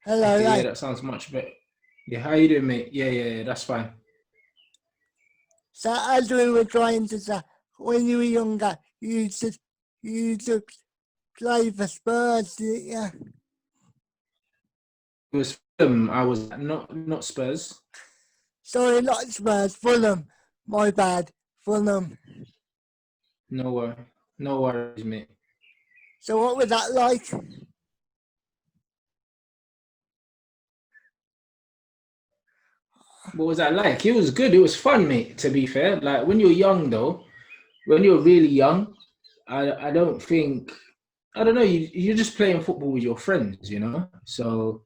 Hello, Okay, yeah, right. that sounds much better. Yeah, how you doing, mate? Yeah, that's fine. So as we were trying to say, when you were younger, you used to play for Spurs, didn't you? It was Fulham. I was not Spurs. Sorry, not Spurs, Fulham. My bad, Fulham. No no worries, mate. So what was that like? What was that like? It was good. It was fun, mate. To be fair, like when you're young, though, when you're really young, I don't think I don't know. You're just playing football with your friends, you know. So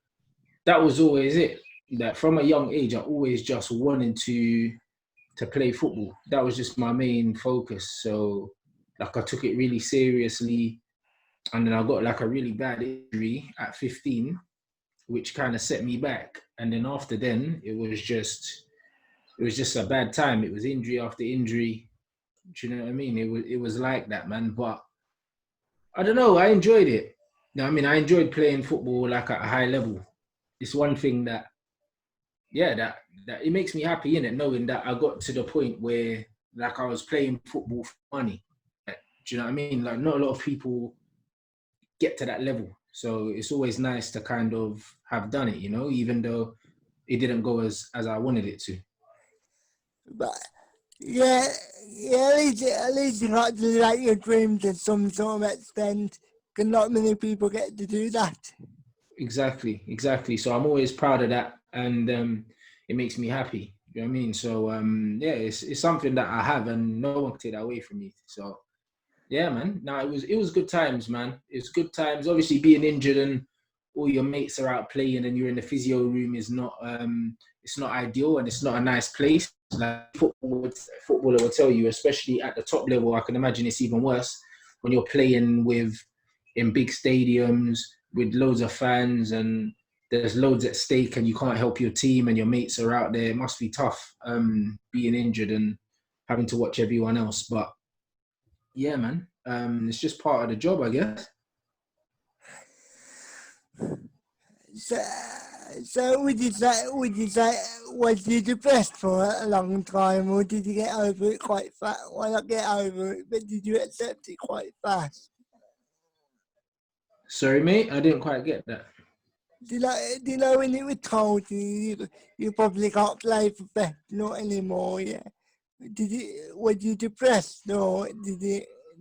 that was always it. That from a young age, I always just wanted to play football. That was just my main focus. So like I took it really seriously, and then I got like a really bad injury at 15, which kind of set me back. And then after then, it was just a bad time. It was injury after injury. Do you know what I mean? It was like that, man. But I don't know. I enjoyed it. You know what I mean, I enjoyed playing football like at a high level. It's one thing that, yeah, that it makes me happy in it, knowing that I got to the point where like I was playing football for money. Do you know what I mean? Like not a lot of people get to that level. So it's always nice to kind of have done it, even though it didn't go as I wanted it to. But yeah, yeah, at least you got to live out your dreams to some sort of extent. Because not many people get to do that. Exactly. So I'm always proud of that, and it makes me happy. You know what I mean? So yeah, it's something that I have, and no one can take that away from me. So yeah, man. No, it was good times, man. It's good times. Obviously, being injured and all your mates are out playing, and you're in the physio room is not it's not ideal, and it's not a nice place. Like footballer will tell you, especially at the top level. I can imagine it's even worse when you're playing with in big stadiums with loads of fans and there's loads at stake and you can't help your team and your mates are out there. It must be tough being injured and having to watch everyone else. But yeah, man, it's just part of the job, I guess. So, so would you say, was you depressed for a long time, or did you get over it quite fast? Well, not get over it, but did you accept it quite fast? Sorry, mate, I didn't quite get that. Do you know when it was told you probably can't play professional anymore? Yeah. Were you depressed, or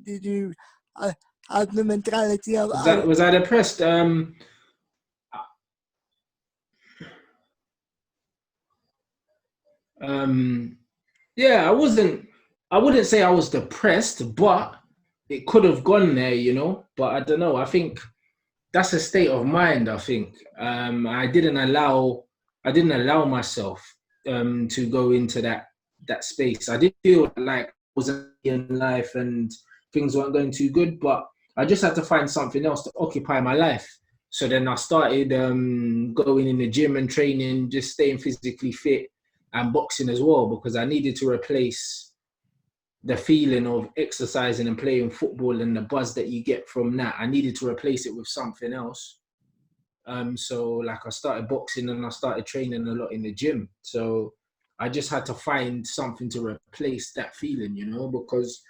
did you uh, have the mentality of Was that was I depressed? Um, yeah, I wouldn't say I was depressed, but it could have gone there. But I don't know. I think that's a state of mind. I think I didn't allow myself to go into that space. I did feel like I was in life and things weren't going too good, but I just had to find something else to occupy my life. So then I started going in the gym and training, just staying physically fit and boxing as well because I needed to replace the feeling of exercising and playing football and the buzz that you get from that. I needed to replace it with something else. So like I started boxing and I started training a lot in the gym. So I just had to find something to replace that feeling, because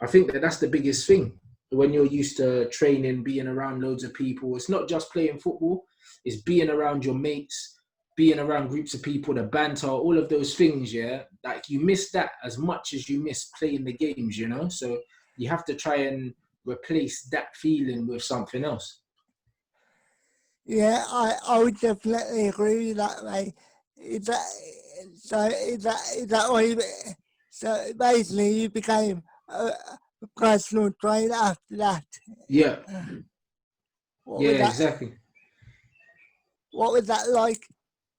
I think that's the biggest thing. When you're used to training, being around loads of people, it's not just playing football, it's being around your mates, being around groups of people, the banter, all of those things, yeah. Like you miss that as much as you miss playing the games. So you have to try and replace that feeling with something else. Yeah, I would definitely agree with that, mate. Is that is that why? So basically, you became a personal trainer after that. Yeah, What was yeah, that? exactly. What was that like?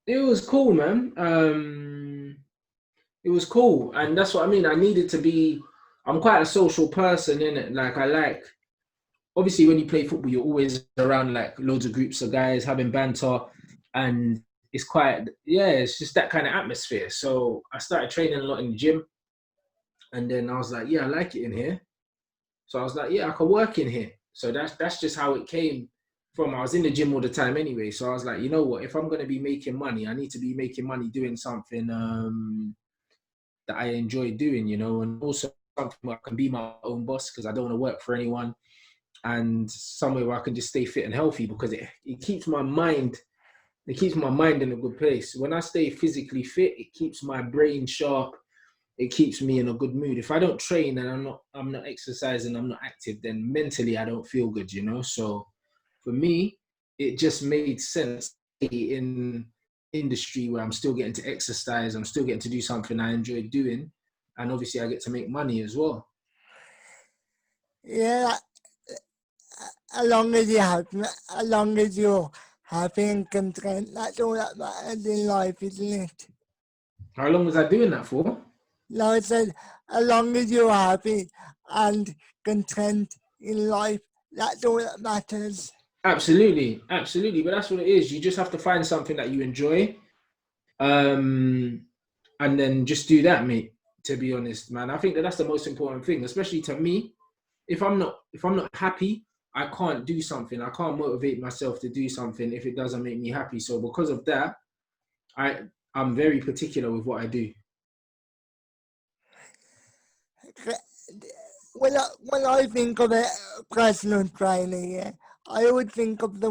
It was cool, man. It was cool, and that's what I mean. I needed to be. I'm quite a social person, in it. Like I like. Obviously, when you play football, you're always around like loads of groups of guys having banter, and it's quite. Yeah, it's just that kind of atmosphere. So I started training a lot in the gym, and then I was like, yeah, I like it in here. So I was like, yeah, I can work in here. So that's just how it came. I was in the gym all the time anyway. So I was like, you know what? If I'm gonna be making money, I need to be making money doing something that I enjoy doing, you know, and also something where I can be my own boss because I don't want to work for anyone, and somewhere where I can just stay fit and healthy because it keeps my mind. It keeps my mind in a good place. When I stay physically fit, it keeps my brain sharp. It keeps me in a good mood. If I don't train and I'm not exercising, I'm not active, then mentally I don't feel good, you know. So for me, it just made sense in industry where I'm still getting to exercise, I'm still getting to do something I enjoy doing, and obviously I get to make money as well. Yeah, as long as you have, as long as you're happy and content, that's all that matters in life, isn't it? How long was I doing that for? Like I said, as long as you're happy and content in life, that's all that matters. Absolutely, absolutely. But that's what it is. You just have to find something that you enjoy, and then just do that, mate. To be honest, man, I think that's the most important thing, especially to me. If I'm not happy, I can't do something. I can't motivate myself to do something if it doesn't make me happy. So because of that, I I'm very particular with what I do. When I think of a personal trainer, yeah, I would think of the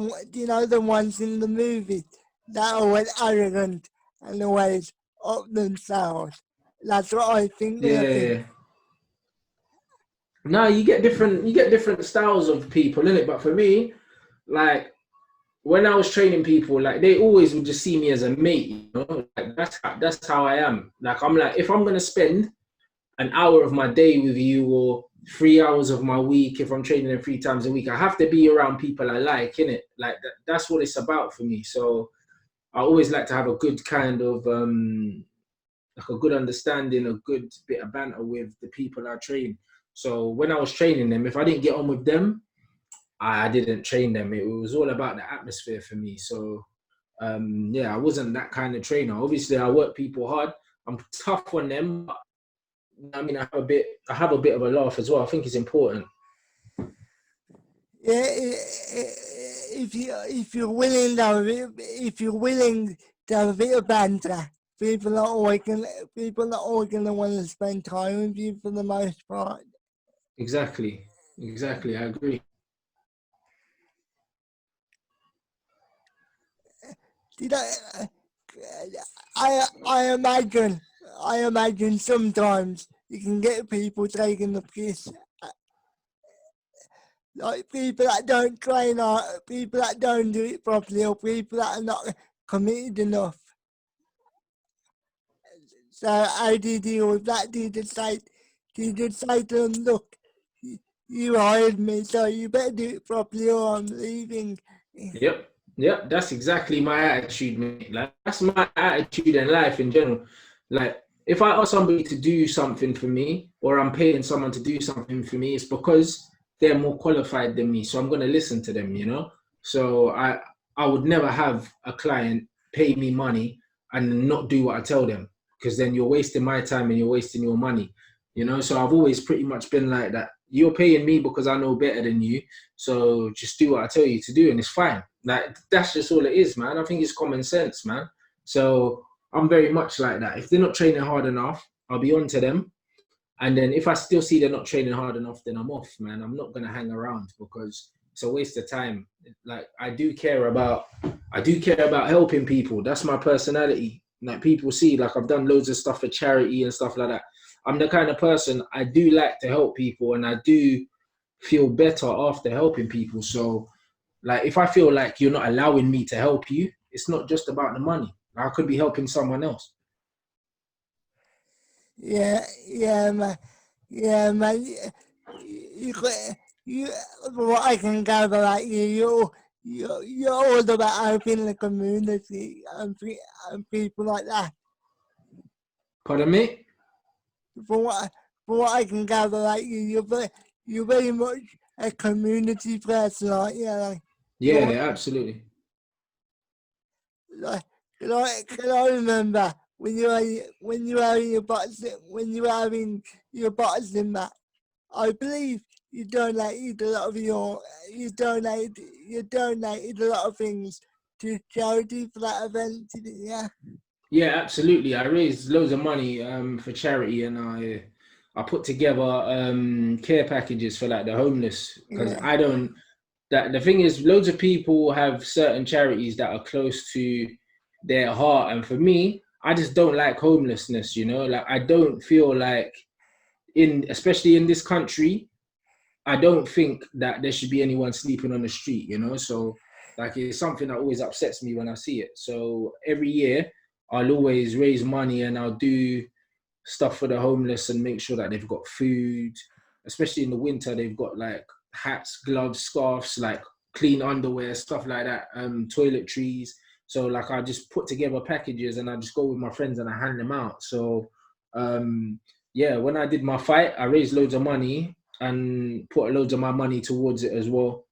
ones in the movies that are always arrogant and always up themselves. That's what I think when I think. Yeah. No, you get different styles of people in it. But for me, like when I was training people, like they always would just see me as a mate. You know, like that's how I am. Like I'm like if I'm gonna spend an hour of my day with you or 3 hours of my week, if I'm training them 3 times a week, I have to be around people I like, innit? Like that's what it's about for me. So I always like to have a good kind of like a good understanding, a good bit of banter with the people I train. So when I was training them, if I didn't get on with them, I didn't train them. It was all about the atmosphere for me. So yeah, I wasn't that kind of trainer. Obviously, I work people hard. I'm tough on them. But, I mean, I have a bit of a laugh as well. I think it's important. Yeah, if you're willing to have if you're willing to have a bit of banter, people are always gonna want to spend time with you for the most part. Exactly. Exactly. I agree. Did I imagine sometimes you can get people taking the piss, like people that don't train or people that don't do it properly or people that are not committed enough. So how do you deal with that? Do you just say to them, look, you hired me, so you better do it properly or I'm leaving. Yep. Yep. That's exactly my attitude, mate. Like that's my attitude in life in general. Like if I ask somebody to do something for me or I'm paying someone to do something for me, it's because they're more qualified than me. So I'm gonna listen to them, you know? So I would never have a client pay me money and not do what I tell them because then you're wasting my time and you're wasting your money. You know, so I've always pretty much been like that. You're paying me because I know better than you. So just do what I tell you to do, and it's fine. Like that's just all it is, man. I think it's common sense, man. So I'm very much like that. If they're not training hard enough, I'll be on to them. And then if I still see they're not training hard enough, then I'm off, man. I'm not gonna hang around because it's a waste of time. Like I do care about helping people. That's my personality. Like people see, like I've done loads of stuff for charity and stuff like that. I'm the kind of person I do like to help people, and I do feel better after helping people. So, like, if I feel like you're not allowing me to help you, it's not just about the money. I could be helping someone else. Yeah, yeah, man. Yeah, man. You, you, what I can gather about you're all about helping the community and people like that. Pardon me? From what, from what I can gather about you're very much a community person, like, yeah, like, you Yeah, want, absolutely. like, can I remember when you were having your boxing match? I believe you donated a lot of your you donated a lot of things to charity for that event, didn't you? Yeah, absolutely. I raised loads of money for charity, and I put together care packages for like the homeless because Yeah, I don't. That the thing is, loads of people have certain charities that are close to their heart, and for me, I just don't like homelessness. You know, like I don't feel like especially in this country, I don't think that there should be anyone sleeping on the street, you know? So, like, it's something that always upsets me when I see it. So, every year, I'll always raise money and I'll do stuff for the homeless and make sure that they've got food, especially in the winter, they've got like hats, gloves, scarves, like clean underwear, stuff like that, toiletries. So, like, I just put together packages and I just go with my friends and I hand them out. So, yeah, when I did my fight, I raised loads of money and put loads of my money towards it as well.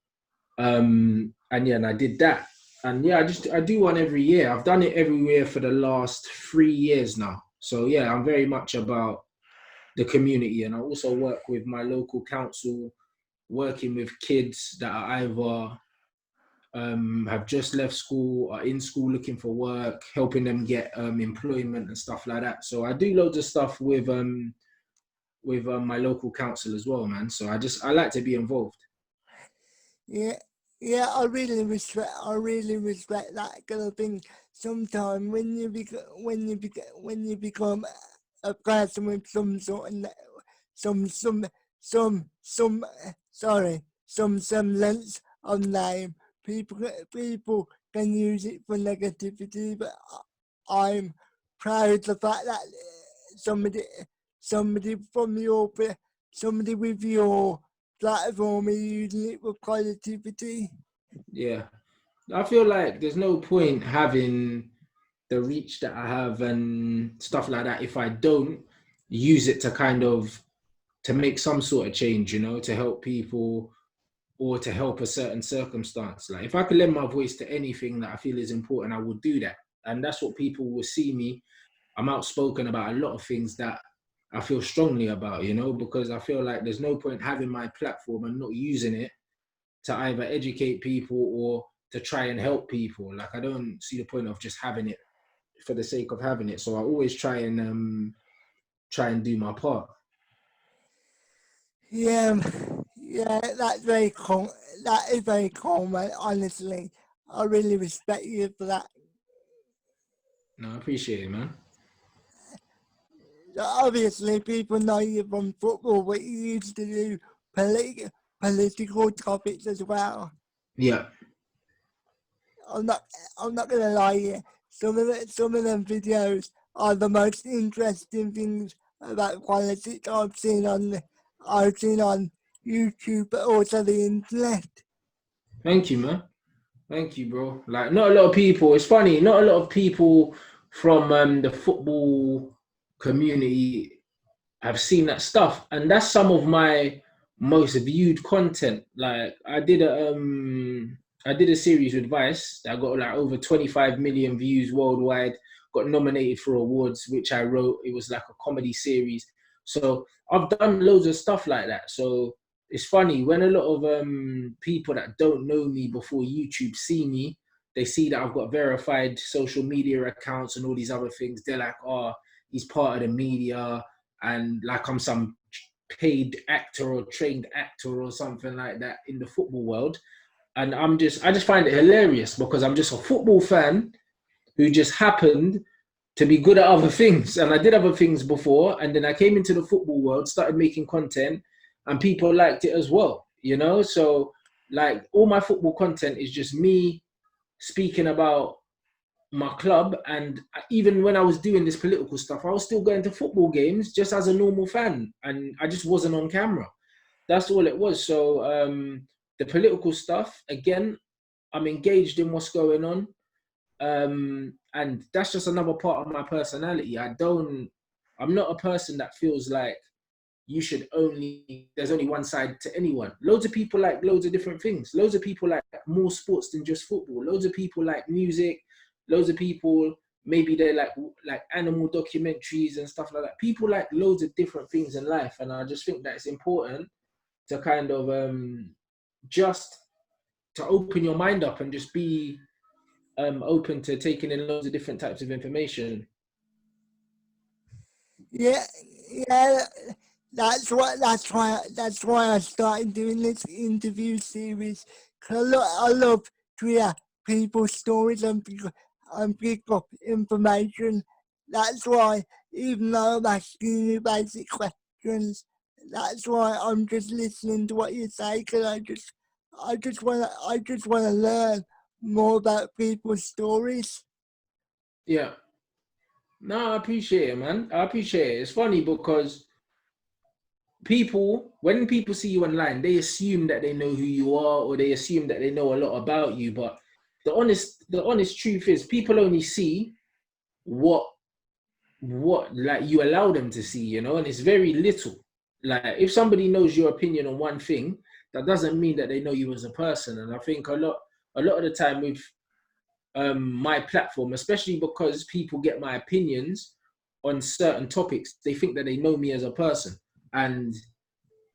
And yeah, and I did that. And yeah, I do one every year. I've done it every year for the last 3 years now. So yeah, I'm very much about the community, and I also work with my local council, working with kids that are either have just left school, are in school looking for work, helping them get employment and stuff like that. So I do loads of stuff with my local council as well, man. So I like to be involved. yeah, yeah. I really respect that kind of thing. Sometimes when you become a person with some sort of some some sorry some semblance of name, people can use it for negativity. But I'm proud of the fact that somebody somebody from your somebody with your platform is using it for positivity. Yeah, I feel like there's no point having the reach that I have and stuff like that if I don't use it to kind of to make some sort of change, you know, to help people or to help a certain circumstance. Like if I could lend my voice to anything that I feel is important, I would do that. And that's what people will see me. I'm outspoken about a lot of things that I feel strongly about, you know, because I feel like there's no point having my platform and not using it to either educate people or to try and help people. Like I don't see the point of just having it for the sake of having it. So I always try and do my part. Yeah, yeah, that's very cool. That is very cool, man. Honestly, I really respect you for that. No, I appreciate it, man. Obviously, people know you from football, but you used to do political topics as well. Yeah. I'm not, I'm not gonna lie here. Some of them videos are the most interesting things about politics I've seen on YouTube, but also the internet. Thank you, man. Thank you, bro. Like, not a lot of people. It's funny. Not a lot of people from the football community have seen that stuff, and that's some of my most viewed content. Like, I did a series with Vice that got like over 25 million views worldwide. Got nominated for awards, which I wrote. It was like a comedy series. So I've done loads of stuff like that. So it's funny when a lot of people that don't know me before YouTube see me, they see that I've got verified social media accounts and all these other things. They're like, oh, he's part of the media and like I'm some paid actor or trained actor or something like that in the football world. And I just find it hilarious because I'm just a football fan who just happened to be good at other things. And I did other things before. And then I came into the football world, started making content, and people liked it as well, you know? So, like, all my football content is just me speaking about my club. And even when I was doing this political stuff, I was still going to football games just as a normal fan. And I just wasn't on camera. That's all it was. So, the political stuff, again, I'm engaged in what's going on, and that's just another part of my personality. I'm not a person that feels like there's only one side to anyone. Loads of people like loads of different things. Loads of people like more sports than just football. Loads of people like music. Loads of people, maybe they like animal documentaries and stuff like that. People like loads of different things in life. And I just think that it's important to kind of just to open your mind up and just be open to taking in loads of different types of information. Yeah, yeah. That's why I started doing this interview series. 'Cause I love to hear people's stories and pick up information. That's why, even though I'm asking you basic questions, that's why I'm just listening to what you say. Because I just wanna learn more about people's stories. Yeah. No, I appreciate it, man. I appreciate it. It's funny because when people see you online, they assume that they know who you are, or they assume that they know a lot about you. But the honest truth is, people only see what like you allow them to see, and it's very little. Like, if somebody knows your opinion on one thing, that doesn't mean that they know you as a person. And I think a lot of the time with my platform, especially because people get my opinions on certain topics, they think that they know me as a person, and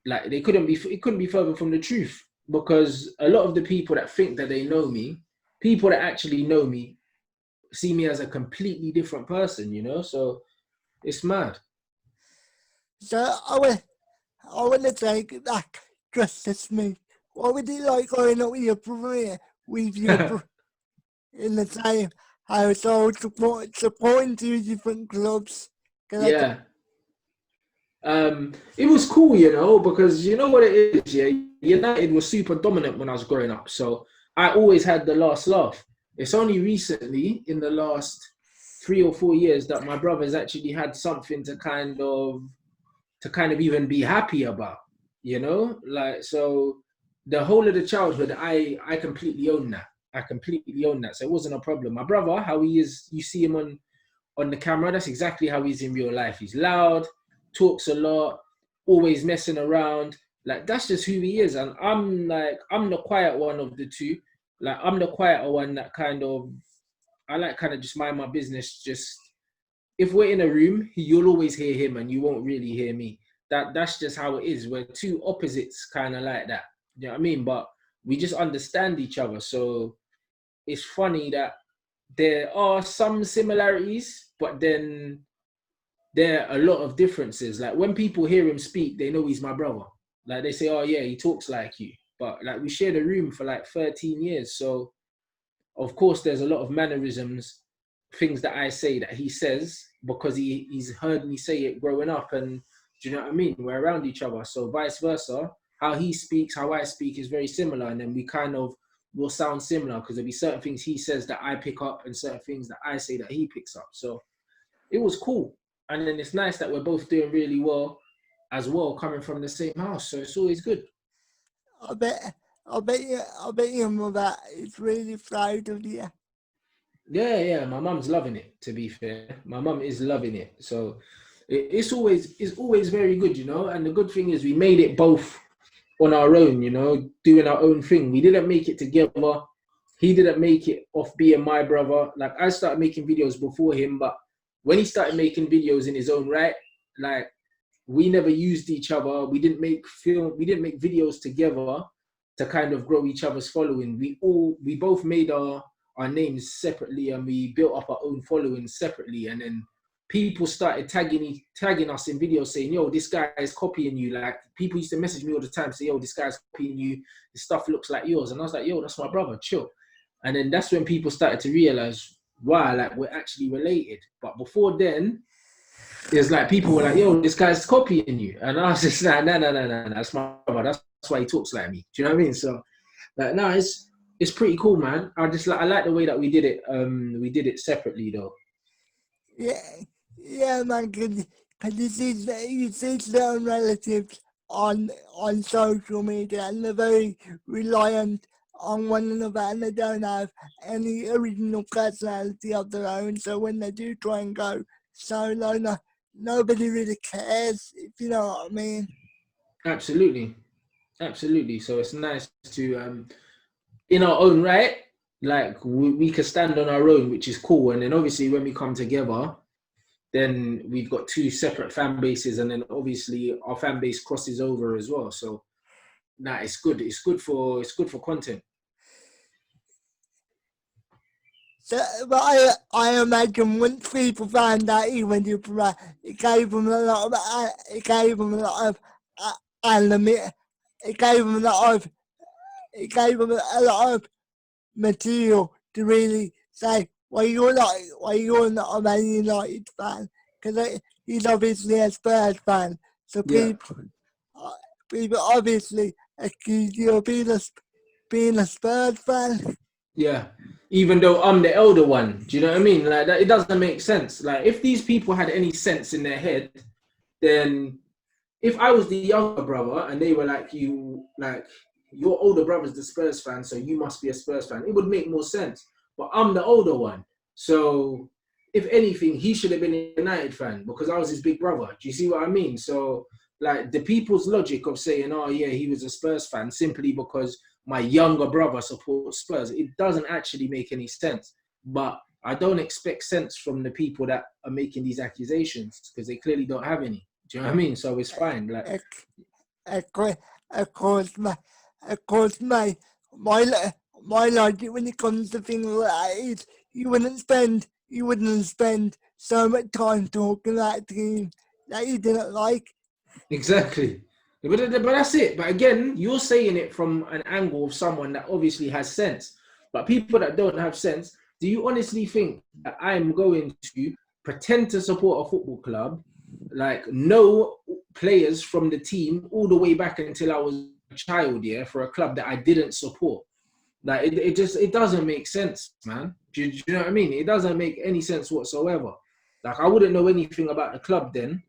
like it couldn't be further from the truth, because a lot of the people that think that they know me, people that actually know me, see me as a completely different person. So it's mad. So I want to take it back just as me. What would it like growing up with your brother, with your in the same household, supporting two different clubs? Can I Yeah. It was cool, because you know what it is, yeah. United was super dominant when I was growing up, so I always had the last laugh. It's only recently, in the last 3 or 4 years, that my brother's actually had something to kind of even be happy about. Like, so the whole of the childhood, I completely own that. So it wasn't a problem. My brother, how he is, you see him on the camera, that's exactly how he's in real life. He's loud, talks a lot, always messing around. Like, that's just who he is. And I'm the quiet one of the two. Like, I'm the quieter one that I like kind of just mind my business. Just, if we're in a room, you'll always hear him and you won't really hear me. That's just how it is. We're two opposites, kind of like that. You know what I mean? But we just understand each other. So it's funny that there are some similarities, but then there are a lot of differences. Like, when people hear him speak, they know he's my brother. Like, they say, "Oh yeah, he talks like you." But like, we shared a room for like 13 years, so of course there's a lot of mannerisms, things that I say that he says, because he's heard me say it growing up. And do you know what I mean? We're around each other, so vice versa. How he speaks, how I speak is very similar, and then we kind of will sound similar, because there'll be certain things he says that I pick up, and certain things that I say that he picks up. So it was cool. And then it's nice that we're both doing really well as well, coming from the same house. So it's always good. I bet, I bet your mother is really proud of you. Yeah. My mum's loving it, to be fair. My mum is loving it. So it's always very good. And the good thing is, we made it both on our own, doing our own thing. We didn't make it together. He didn't make it off being my brother. Like, I started making videos before him, but when he started making videos in his own right, like, we never used each other. We didn't make videos together to kind of grow each other's following. We both made our names separately, and we built up our own following separately. And then people started tagging us in videos, saying, "Yo, this guy is copying you." Like, people used to message me all the time, say, "Yo, this guy's copying you. His stuff looks like yours." And I was like, "Yo, that's my brother, chill." And then that's when people started to realize, wow, like, we're actually related. But before then, it's like people were like, "Yo, this guy's copying you," and I was just like, "No, that's my brother. That's why he talks like me." Do you know what I mean? So, like, no, it's pretty cool, man. I like the way that we did it. We did it separately, though. Yeah, yeah, man. Cause you see certain relatives on social media, and they're very reliant on one another, and they don't have any original personality of their own. So when they do try and go solo, nobody really cares, if you know what I mean. Absolutely. So it's nice to, in our own right, like, we can stand on our own, which is cool. And then obviously when we come together, then we've got two separate fan bases, and then obviously our fan base crosses over as well. So nah, it's good. It's good for content. So, but I imagine once people found out he went to Prague, it gave them a lot of, it gave them a lot of, anime, it gave them a lot of, it gave them a lot of material to really say, why you're not a Man United fan, because he's obviously a Spurs fan. So Yeah, uh, people obviously accuse you of being a Spurs fan. yeah. Even though I'm the elder one, do you know what I mean? Like that, it doesn't make sense. Like if these people had any sense in their head, then if I was the younger brother and they were like you, like your older brother's the Spurs fan, so you must be a Spurs fan, it would make more sense. But I'm the older one, so if anything, he should have been a United fan because I was his big brother. Do you see what I mean? So like the people's logic of saying, "Oh yeah, he was a Spurs fan," simply because my younger brother supports Spurs, it doesn't actually make any sense. But I don't expect sense from the people that are making these accusations because they clearly don't have any. Do you know what I mean? So it's fine. Like, Of of course, of course, of course, my logic when it comes to things like that is you wouldn't spend so much time talking about a team that you didn't like. exactly. But that's it. But again, you're saying it from an angle of someone that obviously has sense. But people that don't have sense, do you honestly think that I'm going to pretend to support a football club, like know players from the team all the way back until I was a child, yeah, for a club that I didn't support? Like it doesn't make sense, man. Do you know what I mean? It doesn't make any sense whatsoever. Like I wouldn't know anything about the club then.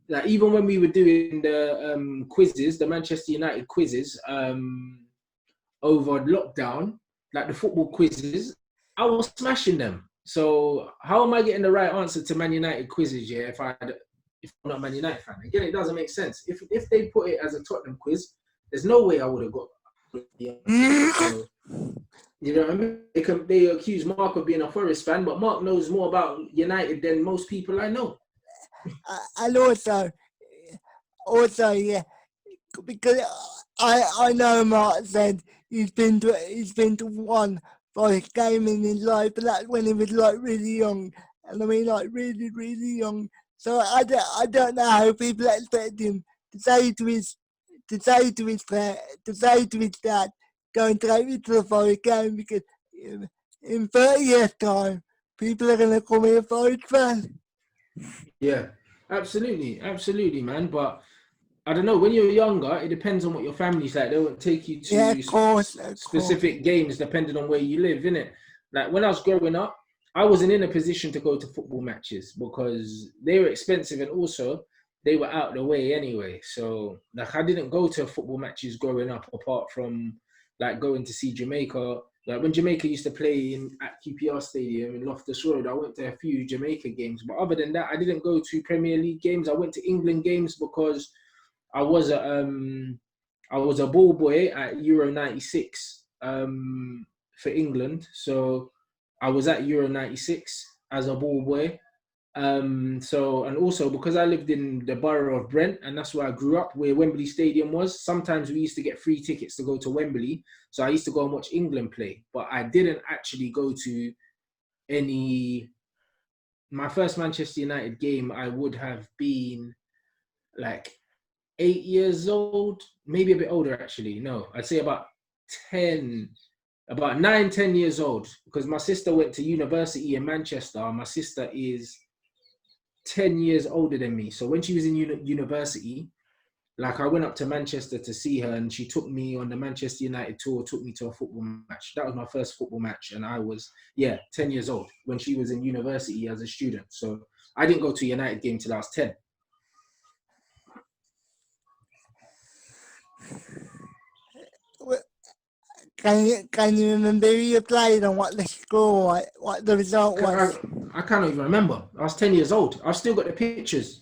Like even when we were doing the quizzes, the Manchester United quizzes over lockdown, like the football quizzes, I was smashing them. So how am I getting the right answer to Man United quizzes? Yeah, if I'm not a Man United fan, again, it doesn't make sense. If they put it as a Tottenham quiz, there's no way I would have got the answers. So you know what I mean? They accuse Mark of being a Forest fan, but Mark knows more about United than most people I know. And also, yeah, because I know Mark said he's been to one Forest game in his life, but that's when he was like really young, and I mean like really young. So I don't know how people expect him to say to his to say to his dad, go and take me to the Forest game because in 30 years time people are gonna call me a Forest fan. Yeah, absolutely, man. But I don't know. When you're younger, it depends on what your family's like. They won't take you Yeah, to of course, of course. specific games depending on where you live, innit? Like when I was growing up, I wasn't in a position to go to football matches because they were expensive and also they were out of the way anyway. So like I didn't go to football matches growing up apart from like going to see Jamaica. Like when Jamaica used to play in at QPR Stadium in Loftus Road, I went to a few Jamaica games. But other than that, I didn't go to Premier League games. I went to England games because I was a I was a ball boy at Euro '96 for England. So I was at Euro '96 as a ball boy. So and also because I lived in the borough of Brent and that's where I grew up, where Wembley Stadium was. Sometimes we used to get free tickets to go to Wembley, so I used to go and watch England play. But I didn't actually go to any. My first Manchester United game, I would have been like 8 years old, maybe a bit older actually. No, I'd say about 10, about 9, 10 years old, because my sister went to university in Manchester. My sister is 10 years older than me. So when she was in university, like I went up to Manchester to see her and she took me on the Manchester United tour, took me to a football match. That was my first football match. And I was, 10 years old when she was in university as a student. So I didn't go to a United game till I was 10. Can you remember who you played and what the score, what the result I, was? I can't even remember. I was 10 years old. I've still got the pictures.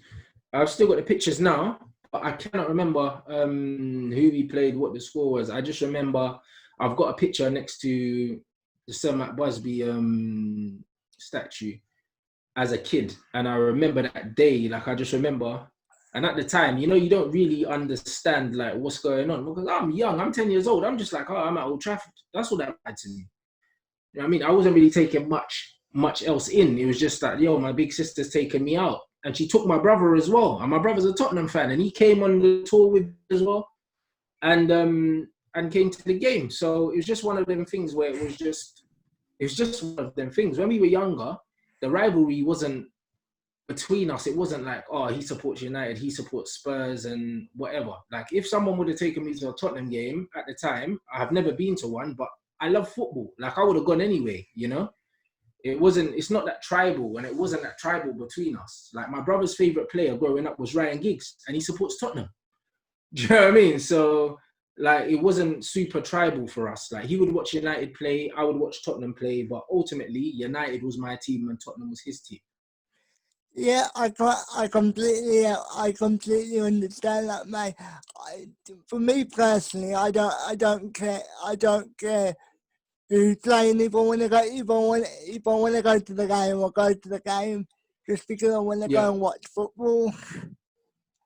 I've still got the pictures now, but I cannot remember who we played, what the score was. I just remember I've got a picture next to the Sir Matt Busby statue as a kid. And I remember that day, like I just remember And at the time, you don't really understand like what's going on because I'm young. I'm 10 years old. I'm just like, oh, I'm at Old Trafford. That's what that mattered to me. You know what I mean? I wasn't really taking much else in. It was just that, yo, my big sister's taking me out. And she took my brother as well. And my brother's a Tottenham fan. And he came on the tour with me as well. And came to the game. So it was just one of them things where it was just one of them things. When we were younger, the rivalry wasn't between us. It wasn't like, oh, he supports United, he supports Spurs and whatever. Like if someone would have taken me to a Tottenham game at the time, I have never been to one, but I love football. Like I would have gone anyway, It's not that tribal, and it wasn't that tribal between us. Like my brother's favourite player growing up was Ryan Giggs, and he supports Tottenham. Do you know what I mean? So like it wasn't super tribal for us. Like he would watch United play, I would watch Tottenham play, but ultimately United was my team and Tottenham was his team. Yeah, I completely understand that, mate. For me personally, I don't care who's playing. If I want to go to the game, I'll go to the game just because I want to Yeah. go and watch football.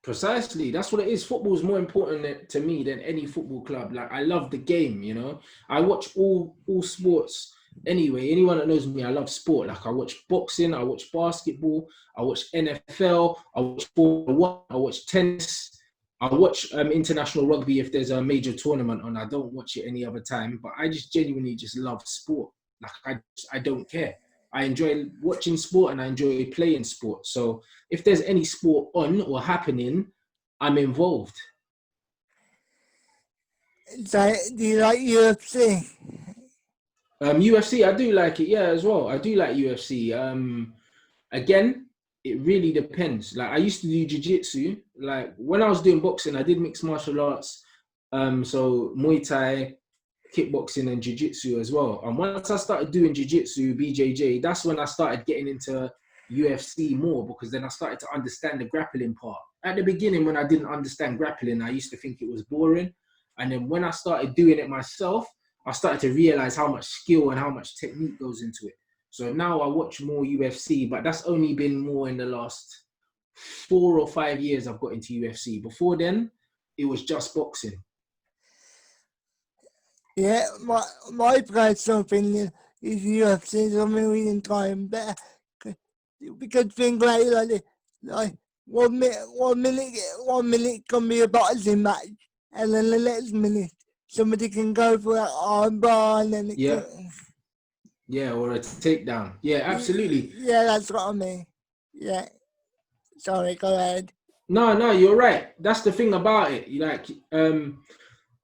Precisely. That's what it is. Football is more important to me than any football club. Like I love the game. I watch all sports anyway. Anyone that knows me, I love sport. Like I watch boxing, I watch basketball, I watch NFL, I watch Formula 1, I watch tennis, I watch international rugby if there's a major tournament on. I don't watch it any other time, but I just genuinely just love sport. Like I don't care. I enjoy watching sport and I enjoy playing sport. So if there's any sport on or happening, I'm involved. So, do you like UFC? UFC, I do like it, yeah, as well. I do like UFC. Again, it really depends. Like I used to do jiu-jitsu. Like when I was doing boxing, I did mixed martial arts. So Muay Thai, kickboxing and jiu-jitsu as well. And once I started doing jiu-jitsu, BJJ, that's when I started getting into UFC more because then I started to understand the grappling part. At the beginning, when I didn't understand grappling, I used to think it was boring. And then when I started doing it myself, I started to realize how much skill and how much technique goes into it. So now I watch more UFC, but that's only been more in the last 4 or 5 years I've got into UFC. Before then, it was just boxing. Yeah, my personal opinion is UFC is a million times better because things like this, like 1 minute can be a boxing match, and then the next minute somebody can go for an armbar, and then it Yeah. can. Yeah, or a takedown. Yeah, absolutely. Yeah, that's what I mean. Yeah, sorry, go ahead. No, you're right. That's the thing about it.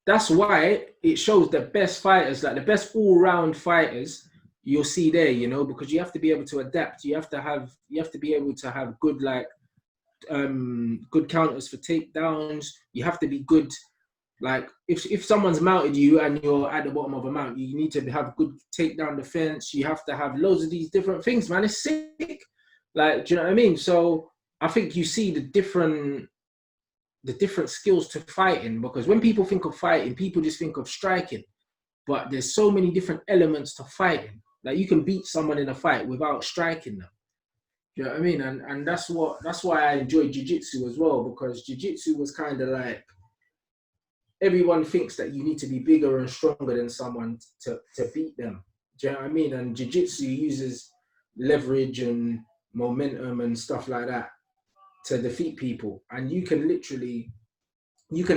That's why it shows the best fighters, like the best all-round fighters you'll see there, because you have to be able to adapt. You have to be able to have good good counters for takedowns. You have to be good. Like if someone's mounted you and you're at the bottom of a mountain, you need to have good takedown defense. You have to have loads of these different things, man. It's sick. Like, do you know what I mean? So I think you see the different skills to fighting, because when people think of fighting, people just think of striking. But there's so many different elements to fighting. Like you can beat someone in a fight without striking them. Do you know what I mean? And that's why I enjoy jiu-jitsu as well, because jiu-jitsu was kind of like, everyone thinks that you need to be bigger and stronger than someone to beat them. Do you know what I mean? And jiu-jitsu uses leverage and momentum and stuff like that to defeat people. And you can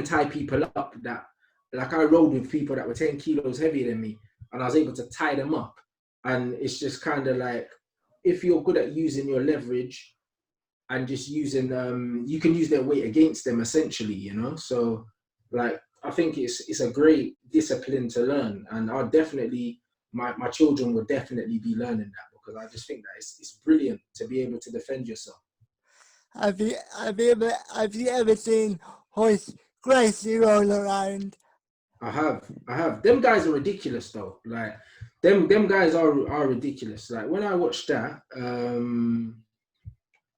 tie people up that, like I rode with people that were 10 kilos heavier than me, and I was able to tie them up. And it's just kind of like, if you're good at using your leverage and just using, you can use their weight against them essentially, So like, I think it's a great discipline to learn, and I'll definitely, my children will definitely be learning that, because I just think that it's brilliant to be able to defend yourself. Have you ever seen Hoist Gracie roll around? I have. Them guys are ridiculous though. Like, them guys are ridiculous. Like when I watched that,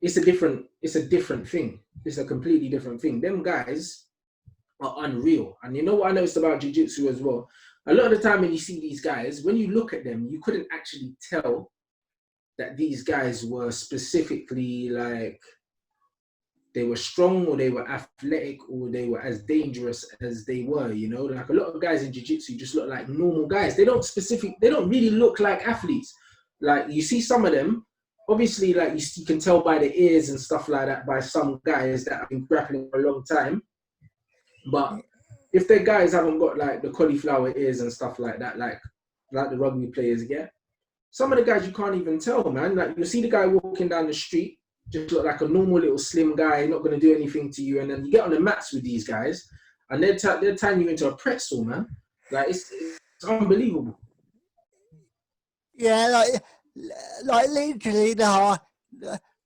it's a different thing. It's a completely different thing. Them guys are unreal. And you know what I noticed about jiu-jitsu as well? A lot of the time when you see these guys, when you look at them, you couldn't actually tell that these guys were specifically like they were strong or they were athletic or they were as dangerous as they were, you know. Like a lot of guys in jiu-jitsu just look like normal guys. They don't really look like athletes. Like you see some of them, obviously, like you can tell by the ears and stuff like that by some guys that have been grappling for a long time. But if their guys haven't got like the cauliflower ears and stuff like that, like the rugby players get, some of the guys you can't even tell, man. Like you'll see the guy walking down the street, just look like a normal little slim guy, not going to do anything to you. And then you get on the mats with these guys, and they're tying you into a pretzel, man. Like it's unbelievable. Yeah, like literally the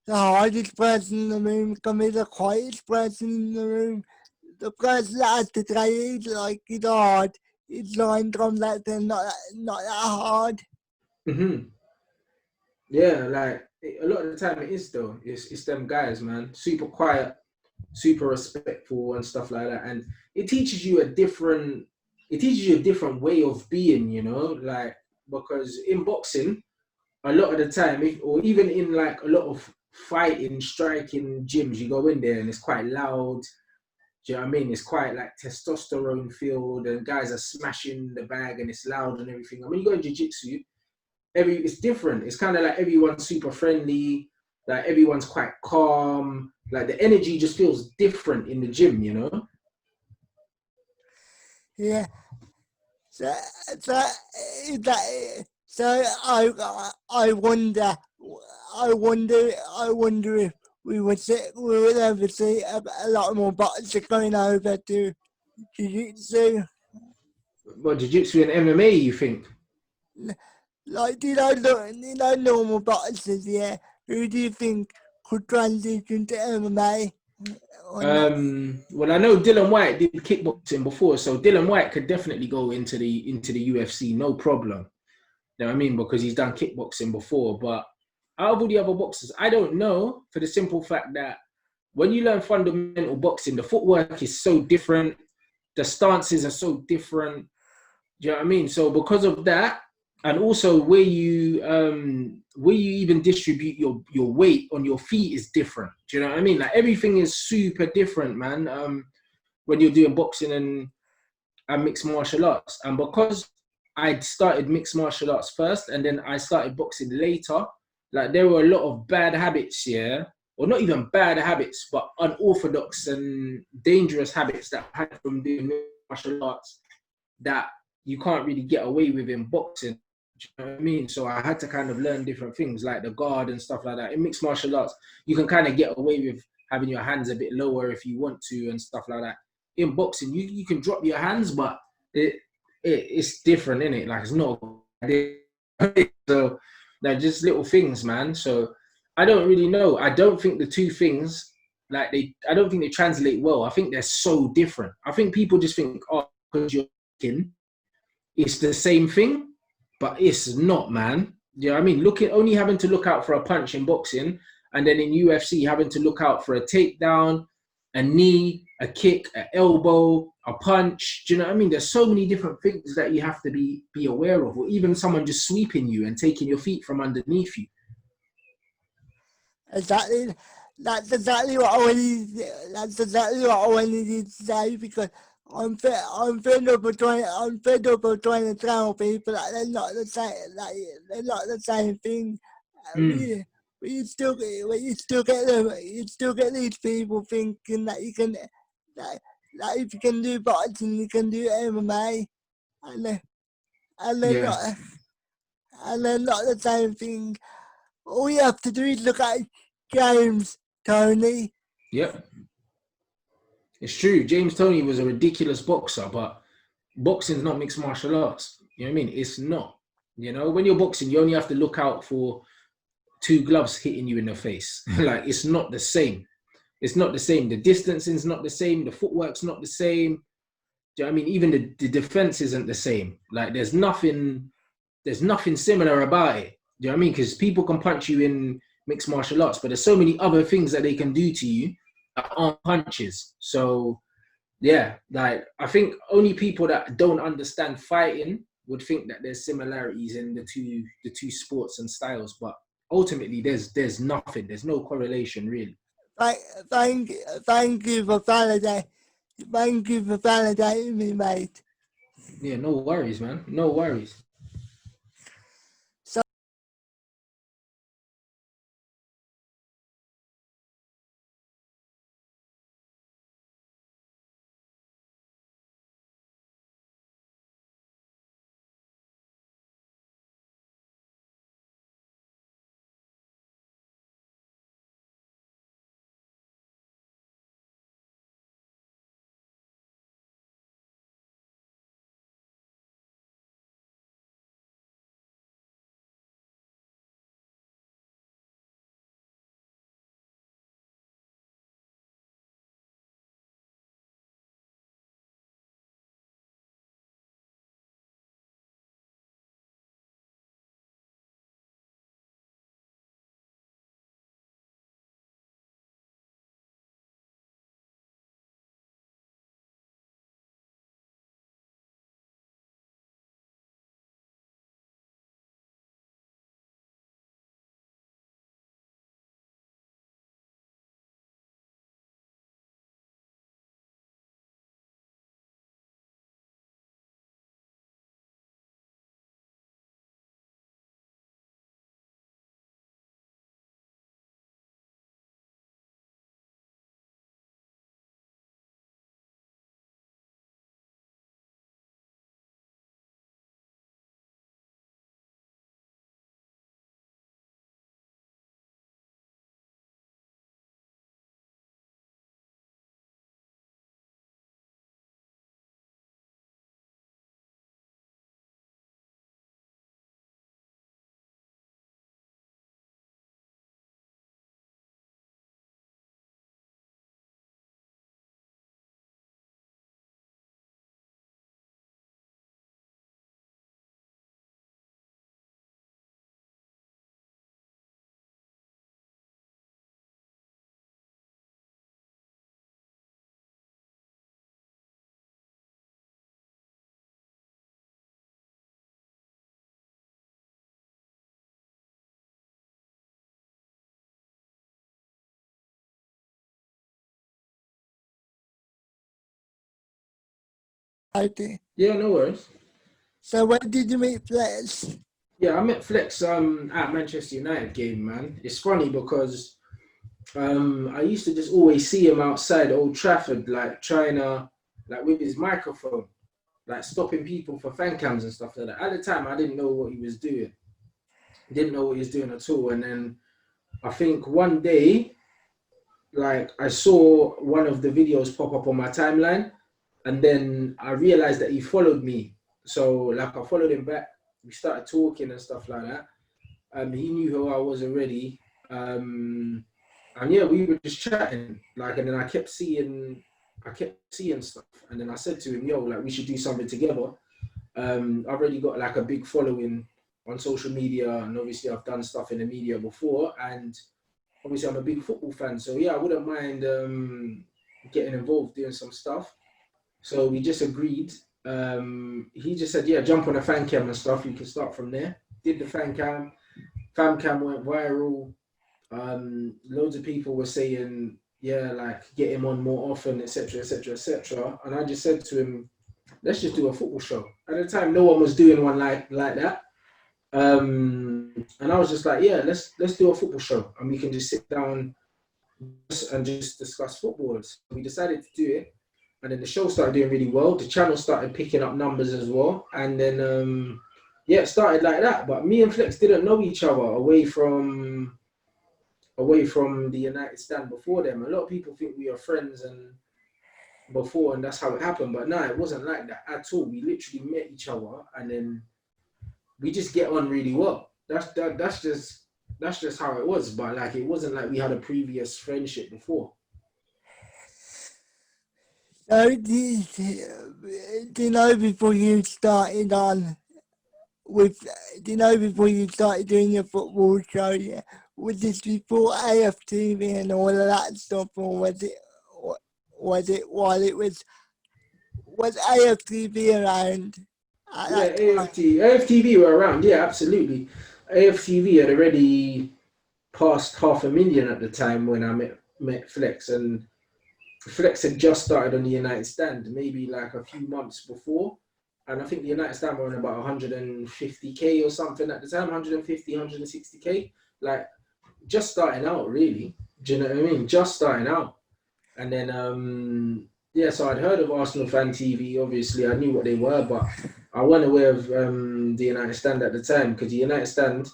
hardest person in the room can be the quietest person in the room. The person that has to try it like it's hard. It's 9 times out of 10 not that hard. Mm-hmm. Yeah, like a lot of the time it is though. It's them guys, man. Super quiet, super respectful and stuff like that. And it teaches you a different way of being, you know, like because in boxing, a lot of the time, or even in like a lot of fighting, striking gyms, you go in there and it's quite loud. Do you know what I mean? It's quite like testosterone filled, and guys are smashing the bag, and it's loud and everything. And when you go in jiu-jitsu, it's different. It's kind of like everyone's super friendly, like everyone's quite calm. Like the energy just feels different in the gym, you know? Yeah. So, so, so I wonder, I wonder if we would ever see a lot more boxers going over to jiu-jitsu. Well, jiu-jitsu and MMA, you think? Like, normal boxers, yeah. Who do you think could transition to MMA or not? Well, I know Dylan White did kickboxing before, so Dylan White could definitely go into the UFC, no problem. You know what I mean? Because he's done kickboxing before. But out of all the other boxers, I don't know, for the simple fact that when you learn fundamental boxing, the footwork is so different, the stances are so different. Do you know what I mean? So because of that, and also where you even distribute your weight on your feet is different. Do you know what I mean? Like everything is super different, man. When you're doing boxing and mixed martial arts, and because I started mixed martial arts first, and then I started boxing later, like there were a lot of bad habits here, or not even bad habits, but unorthodox and dangerous habits that I had from doing mixed martial arts that you can't really get away with in boxing. Do you know what I mean? So I had to kind of learn different things like the guard and stuff like that. In mixed martial arts, you can kind of get away with having your hands a bit lower if you want to and stuff like that. In boxing, you can drop your hands, but it's different, isn't it? Like it's not so they're just little things, man. So I don't really know. I don't think the two things I don't think they translate well. I think they're so different. I think people just think, oh, because you're kicking, it's the same thing, but it's not, man. You know what I mean? Only having to look out for a punch in boxing, and then in UFC having to look out for a takedown, a knee, a kick, an elbow, a punch. Do you know what I mean? There's so many different things that you have to be aware of, or even someone just sweeping you and taking your feet from underneath you. Exactly. That's exactly what I wanted. That's exactly what I wanted to say because I'm fed up of trying. I'm fed up of trying to tell people that they're not the same. Like they're not the same thing. Mm, We, you still get them. You still get these people thinking that you can, that if you can do boxing, you can do MMA, and and they're yeah. not, and they're not the same thing. All you have to do is look at James, Tony. Yep. It's true. James Toney was a ridiculous boxer, but boxing's not mixed martial arts. You know what I mean? It's not. You know, when you're boxing, you only have to look out for two gloves hitting you in the face. Like it's not the same. It's not the same. The distancing's not the same. The footwork's not the same. Do you know what I mean? Even the defense isn't the same. Like there's nothing similar about it. Do you know what I mean? Because people can punch you in mixed martial arts, but there's so many other things that they can do to you that aren't punches. So yeah, like I think only people that don't understand fighting would think that there's similarities in the two sports and styles, but ultimately there's nothing. There's no correlation really. Thank, thank you for validating me, mate. Yeah, no worries, man. No worries. So okay. Yeah, no worries. So where did you meet Flex? Yeah, I met Flex at Manchester United game, man. It's funny because I used to just always see him outside Old Trafford, like trying to like with his microphone, like stopping people for fan cams and stuff like that. At the time, I didn't know what he was doing. Didn't know what he was doing at all. And then I think one day, like I saw one of the videos pop up on my timeline, and then I realized that he followed me. So like I followed him back. We started talking and stuff like that. He knew who I was already. And yeah, we were just chatting. Like, and then I kept seeing stuff. And then I said to him, "Yo, like we should do something together." I've already got like a big following on social media, and obviously I've done stuff in the media before, and obviously I'm a big football fan. So yeah, I wouldn't mind getting involved doing some stuff. So we just agreed. He just said, "Yeah, jump on a fan cam and stuff. You can start from there." Did the fan cam. Fan cam went viral. Loads of people were saying, "Yeah, like get him on more often, etc., etc., etc." And I just said to him, "Let's just do a football show." At the time, no one was doing one like that. And I was just like, "Yeah, let's do a football show, and we can just sit down and just discuss football." So we decided to do it, and then the show started doing really well. The channel started picking up numbers as well, and then yeah, it started like that. But me and Flex didn't know each other away from the United stand before them. A lot of people think we are friends and before, and that's how it happened. But no, it wasn't like that at all. We literally met each other, and then we just get on really well. That's just how it was. But like, it wasn't like we had a previous friendship before. So do you know before you started on with, do you know before you started doing your football show, yeah, was this before AFTV and all of that stuff, or was it while it was AFTV around at Yeah, that time? AFTV were around. Yeah, absolutely. AFTV had already passed 500,000 at the time when I met met Flex, and Flex had just started on the United Stand, maybe like a few months before. And I think the United Stand were on about 150k or something at the time, 150, 160k. Like just starting out, really. Do you know what I mean? Just starting out. And then, yeah, so I'd heard of Arsenal Fan TV. Obviously, I knew what they were, but I wasn't aware of the United Stand at the time because the United Stand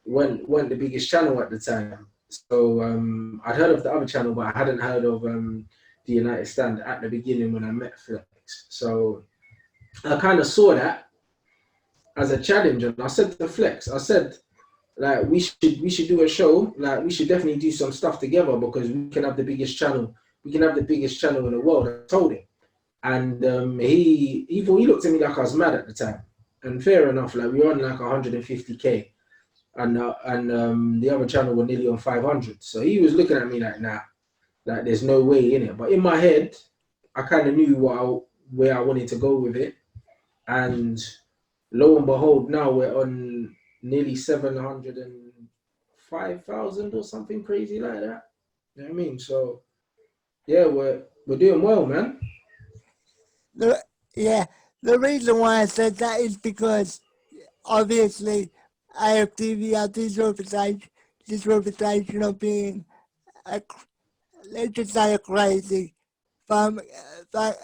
weren't the biggest channel at the time. So I'd heard of the other channel, but I hadn't heard of the United Stand at the beginning when I met Flex. So I kind of saw that as a challenge, and I said to Flex, I said, like we should do a show. Like we should definitely do some stuff together because we can have the biggest channel. We can have the biggest channel in the world. I told him, and he looked at me like I was mad at the time. And fair enough, like we were on like 150k, and the other channel were nearly on 500. So he was looking at me like, nah, like there's no way in it. But in my head, I kind of knew where I wanted to go with it, and lo and behold, now we're on nearly 705,000 or something crazy like that. You know what I mean? So yeah, we're doing well, man. Yeah, the reason why I said that is because obviously IFTV has this reputation of being a, let's just say a crazy fan, fan,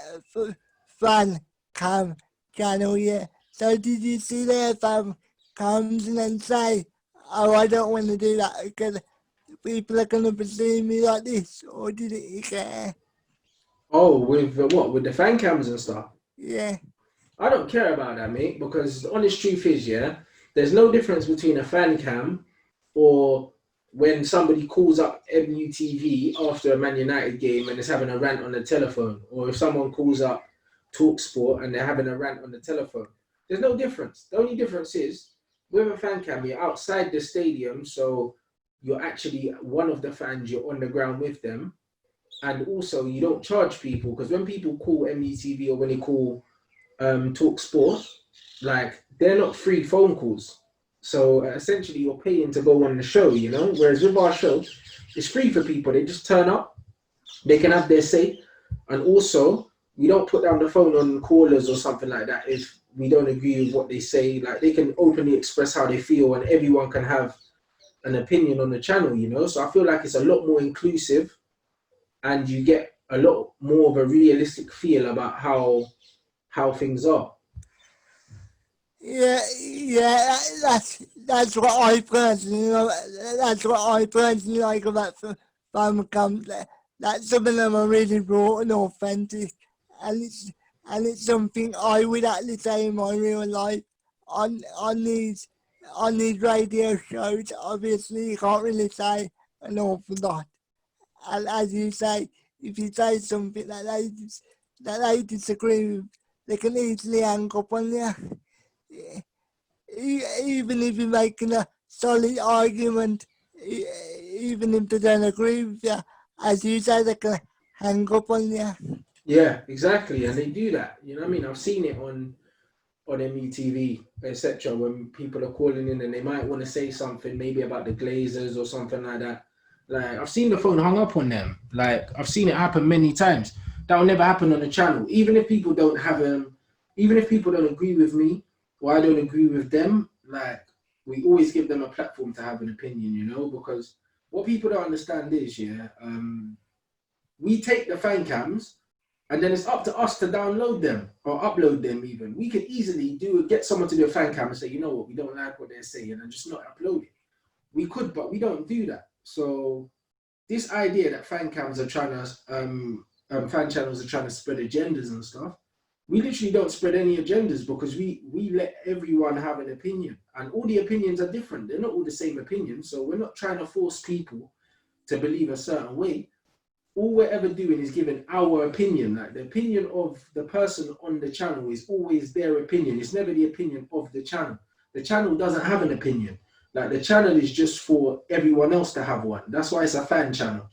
fan cam channel, yeah. So did you see their fan comes in and say, oh, I don't want to do that because people are going to perceive me like this, or did it care? Oh, with what? With the fan cams and stuff. Yeah, I don't care about that, mate, because the honest truth is, yeah, there's no difference between a fan cam or when somebody calls up MUTV after a Man United game and is having a rant on the telephone, or if someone calls up Talksport and they're having a rant on the telephone. There's no difference. The only difference is with a fan cam, you're outside the stadium, so you're actually one of the fans, you're on the ground with them, and also you don't charge people because when people call MUTV or when they call Talk Sport, like they're not free phone calls. So essentially, you're paying to go on the show, you know. Whereas with our show, it's free for people. They just turn up, they can have their say, and also we don't put down the phone on callers or something like that if we don't agree with what they say. Like they can openly express how they feel, and everyone can have an opinion on the channel, you know. So I feel like it's a lot more inclusive, and you get a lot more of a realistic feel about how things are. yeah, that's what I personally that's what I personally like about farm camps. That some of them are really raw and authentic, and it's something I would actually say in my real life on on these on these radio shows. Obviously, you can't really say an awful lot, and as you say, if you say something that they disagree with, they can easily hang up on you. Even if you're making a solid argument, even if they don't agree with you, as you say, they can hang up on you. Yeah, exactly, and they do that. You know what I mean? I've seen it on MUTV, etc. When people are calling in and they might want to say something, maybe about the Glazers or something like that. Like I've seen the phone hung up on them. Like I've seen it happen many times. That will never happen on the channel. Even if people don't agree with me or I don't agree with them, like we always give them a platform to have an opinion, you know, because what people don't understand is, yeah, we take the fan cams and then it's up to us to download them or upload them even. We could easily get someone to do a fan cam and say, you know what, we don't like what they're saying and just not upload it. We could, but we don't do that. So this idea that fan cams are trying to, fan channels are trying to spread agendas and stuff, we literally don't spread any agendas because we let everyone have an opinion and all the opinions are different. They're not all the same opinions. So we're not trying to force people to believe a certain way. All we're ever doing is giving our opinion. Like the opinion of the person on the channel is always their opinion. It's never the opinion of the channel. The channel doesn't have an opinion. Like the channel is just for everyone else to have one. That's why it's a fan channel.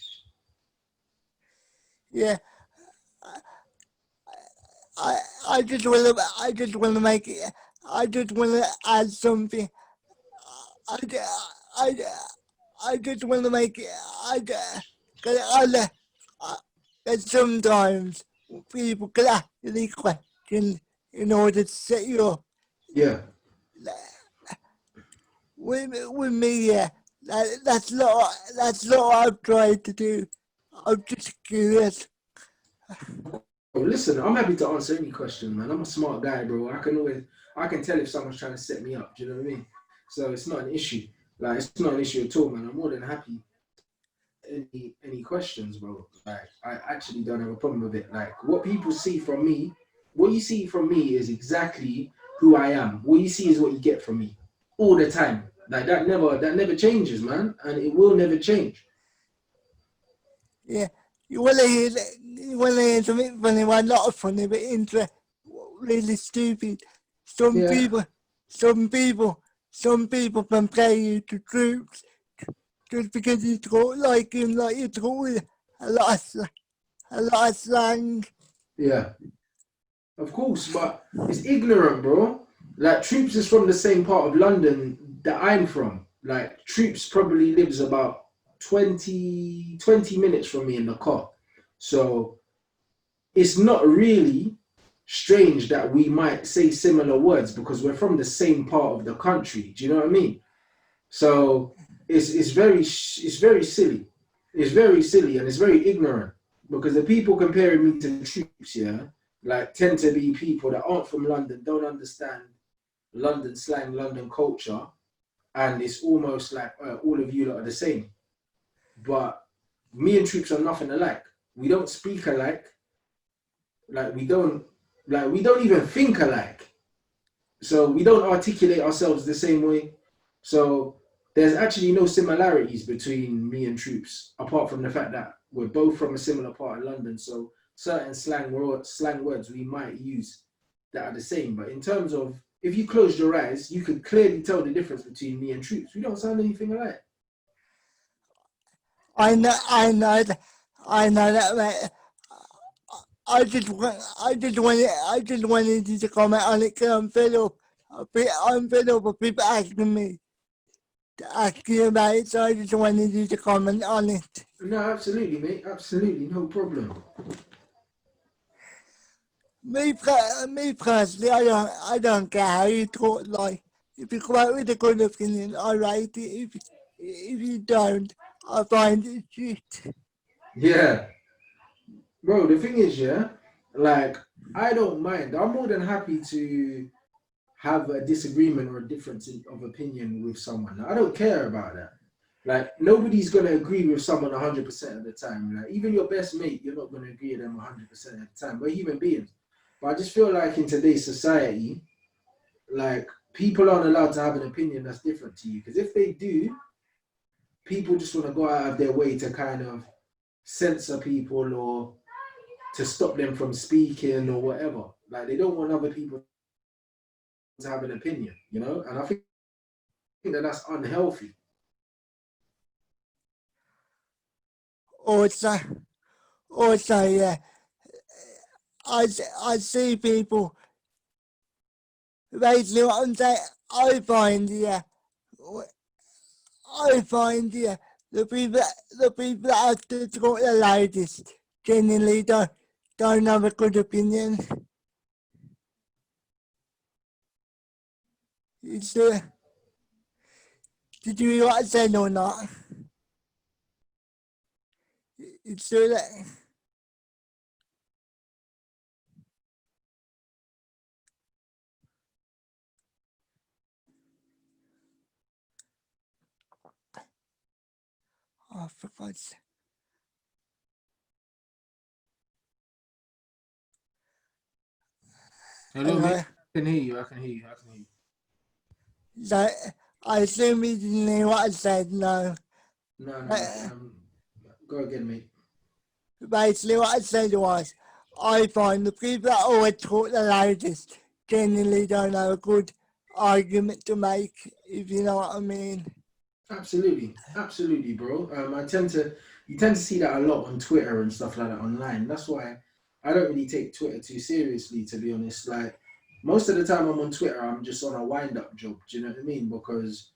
Yeah, I I just want to make it. I just want to add something. I, I, I just want to make it. And sometimes people can actually question in order to set you up. Yeah. With me, yeah, that's not what I've tried to do. I'm just curious. Bro, listen, I'm happy to answer any question, man. I'm a smart guy, bro. I can tell if someone's trying to set me up. Do you know what I mean? So it's not an issue. Like, it's not an issue at all, man. I'm more than happy any questions, bro. Like, I actually don't have a problem with it. Like, what people see from me, what you see from me is exactly who I am. What you see is what you get from me all the time. Like, that never changes, man, and it will never change. Yeah, you want to hear something funny? Well, not funny, but really stupid. Some Yeah, people, some people, some people compare you to troops just because you talk like him, like you talk with a lot of slang. yeah, of course, but it's ignorant, bro. Like, Troops is from the same part of London that I'm from. Like, Troops probably lives about 20 minutes from me in the car. So it's not really strange that we might say similar words because we're from the same part of the country. Do you know what I mean? So it's very silly. It's very silly and it's very ignorant because the people comparing me to Troops, yeah, like tend to be people that aren't from London, don't understand London slang, London culture, and it's almost like all of you lot are the same. But me and Troops are nothing alike. We don't speak alike. Like we don't even think alike. So we don't articulate ourselves the same way. So there's actually no similarities between me and Troops, apart from the fact that we're both from a similar part of London. So certain slang words we might use that are the same. But in terms of if you closed your eyes, you could clearly tell the difference between me and Troops. We don't sound anything alike. I know that, mate. I just wanted you to comment on it because I'm fed up with people asking me to ask you about it, so I just wanted you to comment on it. No, absolutely, mate. Absolutely, no problem. Me personally, I don't care how you talk. Like, if you come out with a good opinion, I write it. If you don't, I find it shit. Yeah. Bro, the thing is, yeah, like I don't mind. I'm more than happy to have a disagreement or a difference of opinion with someone. I don't care about that. Like nobody's gonna agree with someone 100% of the time. Like even your best mate, you're not gonna agree with them 100% of the time. We're human beings. But I just feel like in today's society, like people aren't allowed to have an opinion that's different to you. Because if they do, people just want to go out of their way to kind of censor people or to stop them from speaking or whatever. Like they don't want other people to have an opinion, you know? And I think that that's unhealthy. Also, yeah, I see people. Basically, what I'm saying, I find, yeah, I find, yeah, the people that have to talk the loudest genuinely don't have a good opinion. It's, did you hear what I said or not? It's that. Oh, for God's sake. Hello, mate. Hello. I can hear you. I can hear you. I can hear you. So, I assume you didn't hear what I said, no. No, no, no. Uh, Go again, mate. Basically, what I said was, I find the people that always talk the loudest genuinely don't have a good argument to make, if you know what I mean. Absolutely, absolutely, bro. You tend to see that a lot on Twitter and stuff like that online. That's why I don't really take Twitter too seriously, to be honest. Like most of the time I'm on Twitter, I'm just on a wind up job. Do you know what I mean? Because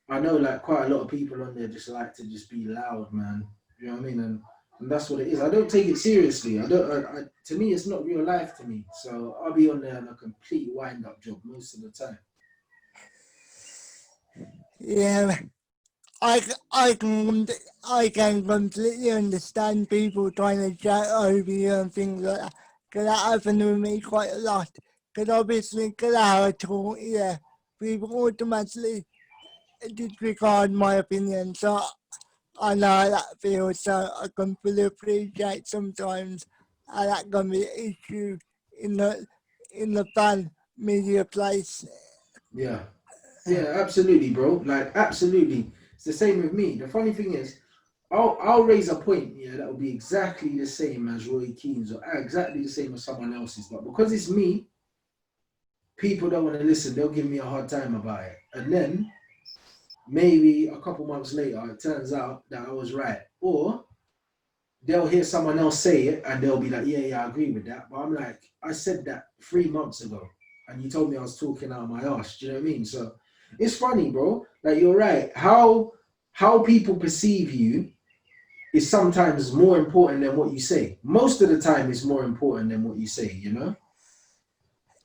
I know like quite a lot of people on there just like to just be loud, man. Do you know what I mean? And And that's what it is. I don't take it seriously. I don't. To me, it's not real life to me. So I'll be on there on a complete wind-up job most of the time. Yeah, I, c- I can I can completely understand people trying to shout over you and things like that. Because that happened with me quite a lot. Because obviously, because I taught, yeah, people automatically disregard my opinion. So I know how that feels. So I can fully appreciate sometimes how that can be an issue in the fan media place. Yeah. Yeah, absolutely, bro. Like, absolutely. It's the same with me. The funny thing is, I'll raise a point, yeah, that will be exactly the same as Roy Keane's or exactly the same as someone else's. But because it's me, people don't want to listen. They'll give me a hard time about it. And then maybe a couple months later, it turns out that I was right. Or they'll hear someone else say it and they'll be like, yeah, yeah, I agree with that. But I'm like, I said that 3 months ago and you told me I was talking out of my ass. Do you know what I mean? So it's funny, bro. Like, you're right. How people perceive you is sometimes more important than what you say. Most of the time, it's more important than what you say, you know?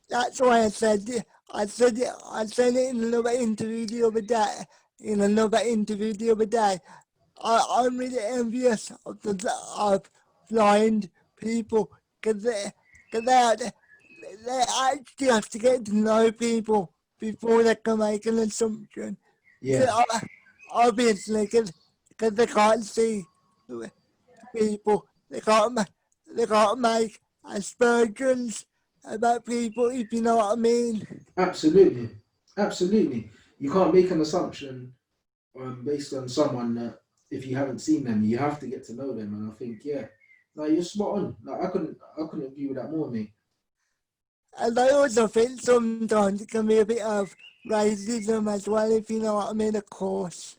That's why I said it in another interview the other day. In another interview the other day, I'm really envious of blind people because cause they actually have to get to know people before they can make an assumption. Yeah, Obviously, because they can't see people, they can't make aspersions about people, if you know what I mean. absolutely. Absolutely. You can't make an assumption based on someone that if you haven't seen them, you have to get to know them. And I think, yeah, no, you're spot on. Like, I couldn't agree with that more, mate. And I also think sometimes it can be a bit of racism as well, if you know what I mean, of course.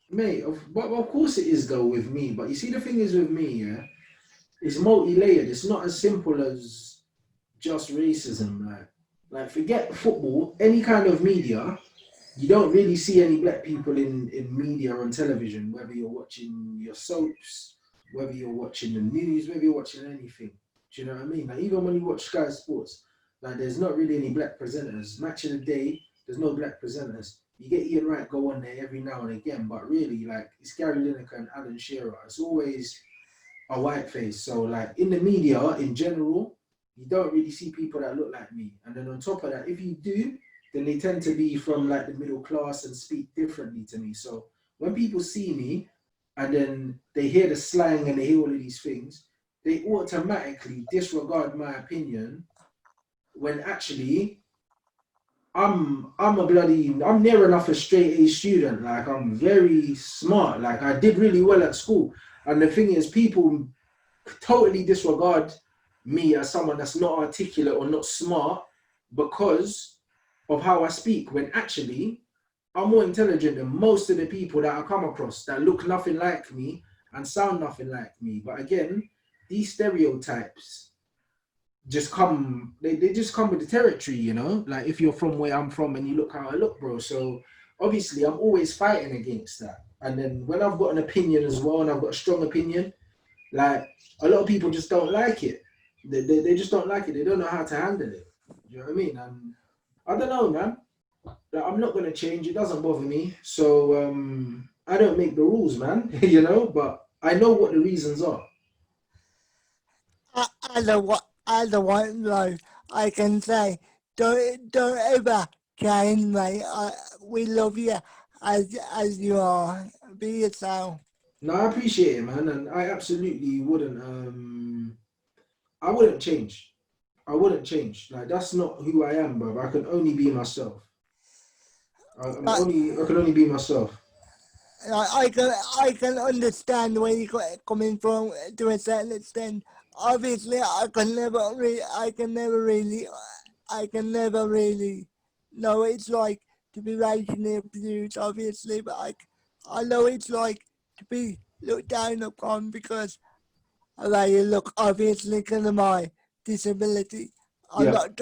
Mate, of course it is though with me. But you see, the thing is with me, yeah, it's multi-layered. It's not as simple as just racism. Like forget football, any kind of media, you don't really see any black people in media on television, whether you're watching your soaps, whether you're watching the news, whether you're watching anything. Do you know what I mean? Like, even when you watch Sky Sports, like, there's not really any black presenters. Match of the day, there's no black presenters. You get Ian Wright go on there every now and again, but really, like, it's Gary Lineker and Alan Shearer. It's always a white face. So, like, in the media in general, you don't really see people that look like me. And then on top of that, if you do, then they tend to be from like the middle class and speak differently to me. So when people see me and then they hear the slang and they hear all of these things, they automatically disregard my opinion when actually I'm near enough a straight A student. Like, I'm very smart. Like, I did really well at school. And the thing is, people totally disregard me as someone that's not articulate or not smart because of how I speak, when actually I'm more intelligent than most of the people that I come across that look nothing like me and sound nothing like me. But again, these stereotypes just come, they just come with the territory, you know? Like, if you're from where I'm from and you look how I look, bro. So obviously I'm always fighting against that. And then when I've got an opinion as well and I've got a strong opinion, like, a lot of people just don't like it. They just don't like it. They don't know how to handle it. Do you know what I mean? And I don't know, man. Like, I'm not gonna change. It doesn't bother me. So I don't make the rules, man. You know, but I know what the reasons are. Otherwise, though, I can say, don't ever change, mate. We love you as you are. Be yourself. No, I appreciate it, man, and I absolutely wouldn't. I wouldn't change. I wouldn't change. Like, that's not who I am, bro. I can only be myself. But I can only be myself. I can understand where you're coming from to a certain extent. Obviously, I can never really know what it's like to be racially abused. Obviously, but I know what it's like to be looked down upon because of how you look. Obviously, because of my disability. I'm Yeah. not.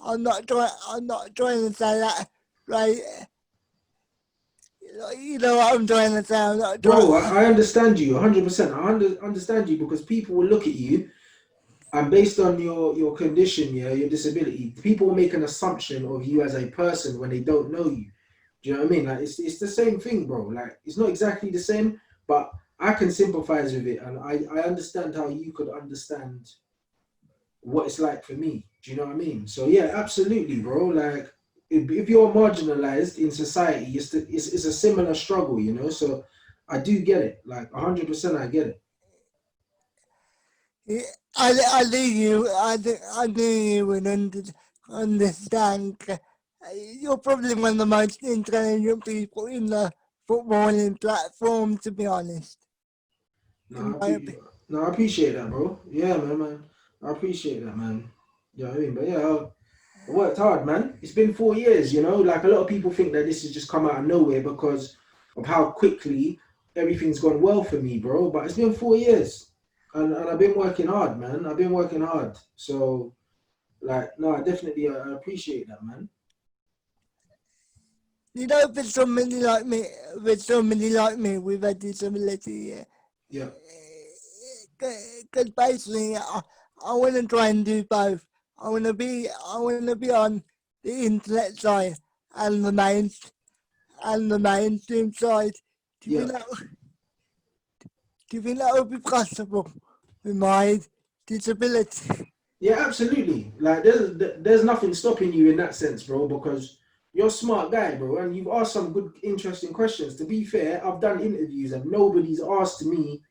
I'm not trying. I'm not trying to say that. Right? You know what I'm trying to sound like? Bro, I understand you 100%. Understand you because people will look at you and based on your condition, yeah, your disability, people make an assumption of you as a person when they don't know you. Do you know what I mean? Like it's the same thing, bro. Like it's not exactly the same, but I can sympathize with it, and I understand how you could understand what it's like for me. Do you know what I mean? So yeah, absolutely, bro. Like if you're marginalized in society, it's a similar struggle, you know. So I do get it, like 100%. I get it. Yeah, I think I think you would understand. You're probably one of the most intelligent people in the footballing platform, to be honest. In No, my opinion. I appreciate that, bro. Yeah, man. I appreciate that, man. You know what I mean? But yeah, I worked hard, man. It's been 4 years, you know. Like a lot of people think that this has just come out of nowhere because of how quickly everything's gone well for me, bro. But it's been 4 years, and I've been working hard, man. I've been working hard. So, like, no, I definitely I appreciate that, man. You know, for somebody like me with a disability, yeah, Yeah, because basically I want to try and do both. I want to be on the internet side and the mainstream side. Do you yeah. think that do you think that would be possible with my disability? Yeah, absolutely. Like there's nothing stopping you in that sense, bro, because you're a smart guy, bro, and you've asked some good, interesting questions. To be fair, I've done interviews and nobody's asked me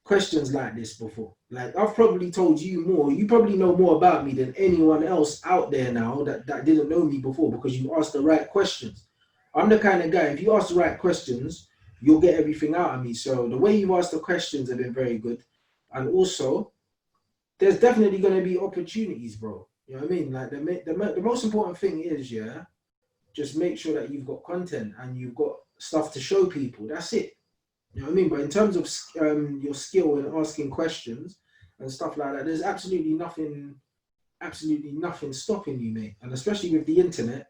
questions like this before. Like I've probably told you more. You probably know more about me than anyone else out there now that didn't know me before because you asked the right questions. I'm the kind of guy, if you ask the right questions, you'll get everything out of me. So the way you asked the questions have been very good. And also, there's definitely going to be opportunities, bro. You know what I mean? Like the most important thing is, yeah, just make sure that you've got content and you've got stuff to show people. That's it. You know what I mean? But in terms of your skill in asking questions and stuff like that, there's absolutely nothing stopping you, mate. And especially with the internet,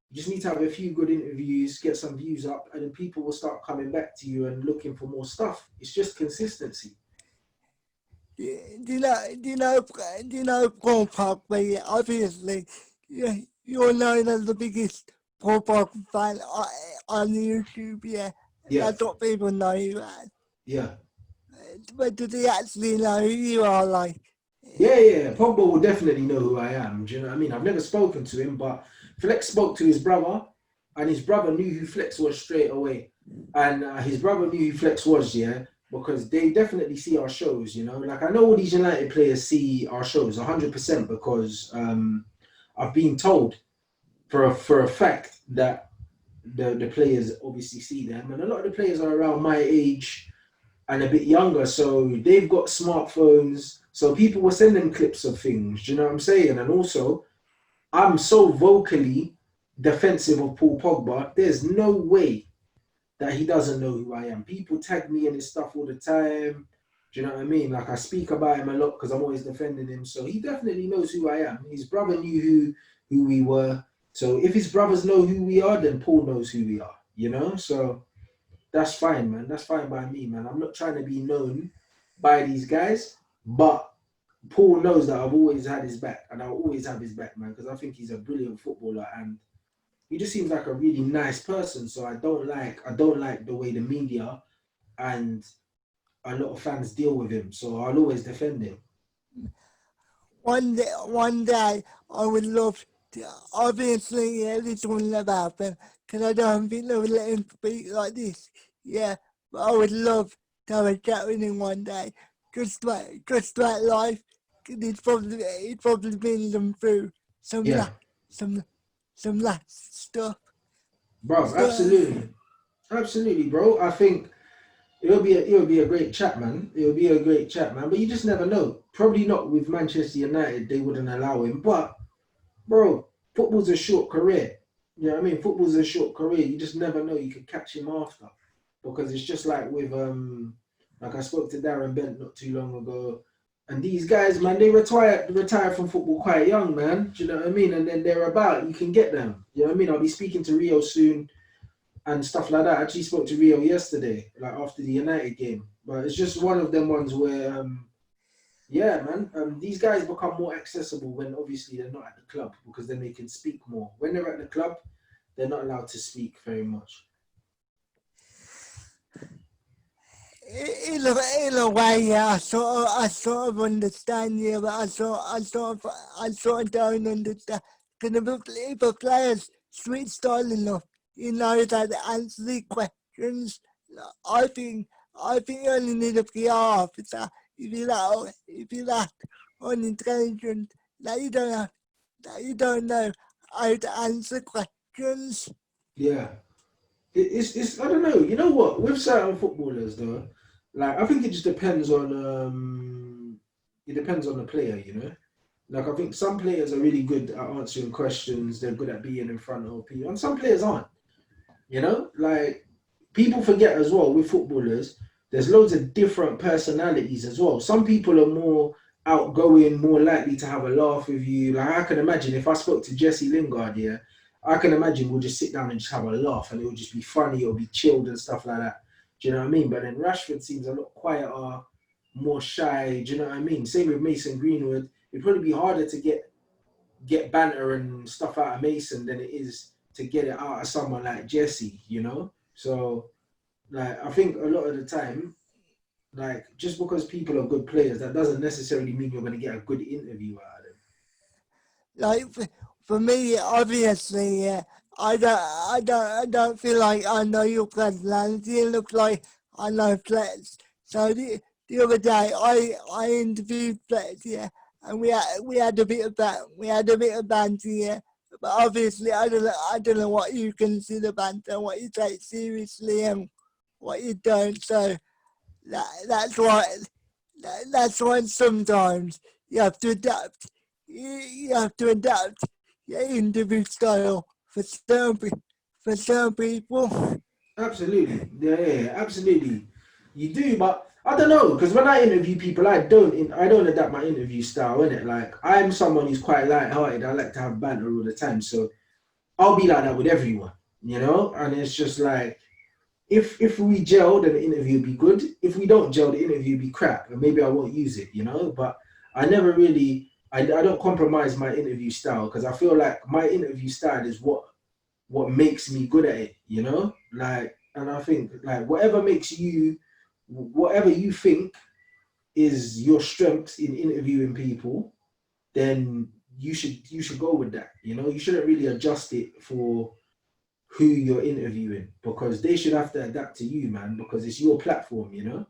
you just need to have a few good interviews, get some views up, and then people will start coming back to you and looking for more stuff. It's just consistency. Do you know Paul Pogba? Obviously, yeah, you're known as the biggest Paul Pogba fan on YouTube. Yeah, Yeah, that's what people know you as. yeah. But do they actually know who you are? Like, Yeah. Pogba will definitely know who I am. Do you know what I mean? I've never spoken to him, but Flex spoke to his brother, and his brother knew who Flex was straight away. And his brother knew who Flex was, yeah, because they definitely see our shows. You know, like I know all these United players see our shows 100% because I've been told for a fact that the players obviously see them, and a lot of the players are around my age and a bit younger, so they've got smartphones. So people were sending clips of things. Do you know what I'm saying? And also, I'm so vocally defensive of Paul Pogba. There's no way that he doesn't know who I am. People tag me in his stuff all the time. Do you know what I mean? Like I speak about him a lot because I'm always defending him. So he definitely knows who I am. His brother knew who we were. So if his brothers know who we are, then Paul knows who we are. You know? So that's fine, man. That's fine by me, man. I'm not trying to be known by these guys, but Paul knows that I've always had his back, and I'll always have his back, man, because I think he's a brilliant footballer, and he just seems like a really nice person. So I don't like the way the media and a lot of fans deal with him. So I'll always defend him. one day, I would love to, obviously, yeah, this wouldn't have happened because I don't think they would let him speak like this. Yeah, but I would love to have a chat with him one day, just like life. 'Cause he'd probably been them through some Yeah, la- some some last stuff. bro, So, absolutely, bro. I think it'll be a great chat, man. It'll be a great chat, man. But you just never know. Probably not with Manchester United, they wouldn't allow him. But bro, football's a short career. You know what I mean? Football's a short career. You just never know. You could catch him after. Because it's just like with like I spoke to Darren Bent not too long ago. And these guys, man, they retire from football quite young, man. Do you know what I mean? And then they're about, you can get them. You know what I mean? I'll be speaking to Rio soon. and stuff like that. I actually spoke to Rio yesterday, like after the United game. But it's just one of them ones where, yeah, man, these guys become more accessible when obviously they're not at the club because then they can speak more. When they're at the club, they're not allowed to speak very much. In a way, yeah, I sort of understand you, but I sort of don't understand. Because if a player's switched style enough, you know that to answer the questions. I think, I think you only need a PR officer if you're that unintelligent that that you don't know how to answer questions. Yeah. It's I don't know. You know what? With certain footballers though, like I think it just depends on it depends on the player, you know? Like I think some players are really good at answering questions, they're good at being in front of people, and some players aren't. You know, like people forget as well with footballers, there's loads of different personalities as well. Some people are more outgoing, more likely to have a laugh with you. Like I can imagine if I spoke to Jesse Lingard, yeah, I can imagine we'll just sit down and just have a laugh and it'll just be funny, it'll be chilled and stuff like that. Do you know what I mean? But then Rashford seems a lot quieter, more shy. Do you know what I mean? Same with Mason Greenwood. It'd probably be harder to get banter and stuff out of Mason than it is to get it out of someone like Jesse, you know? So, like, I think a lot of the time, like, just because people are good players, that doesn't necessarily mean you're going to get a good interview out of them. Like for me, obviously, yeah, I don't feel like I know your personality. It looks like I know Fletch. So the other day, I interviewed Fletch, yeah, and we had a bit of we had a bit of banter, yeah. But obviously, I don't know what you consider banter, what you take seriously, and what you don't. So that's why that's why sometimes you have to adapt. You have to adapt your interview style for some people. Absolutely. Yeah, absolutely. You do, but I don't know, because when I interview people, I don't adapt my interview style, innit? Like, I'm someone who's quite light-hearted. I like to have banter all the time, so I'll be like that with everyone, you know? And it's just like, if we gel, then the interview will be good. If we don't gel, the interview will be crap, and maybe I won't use it, you know. But I never really, I don't compromise my interview style because I feel like my interview style is what makes me good at it, you know. Like, and I think like whatever you think is your strength in interviewing people, then you should go with that. You know, you shouldn't really adjust it for who you're interviewing because they should have to adapt to you, man, because it's your platform, you know?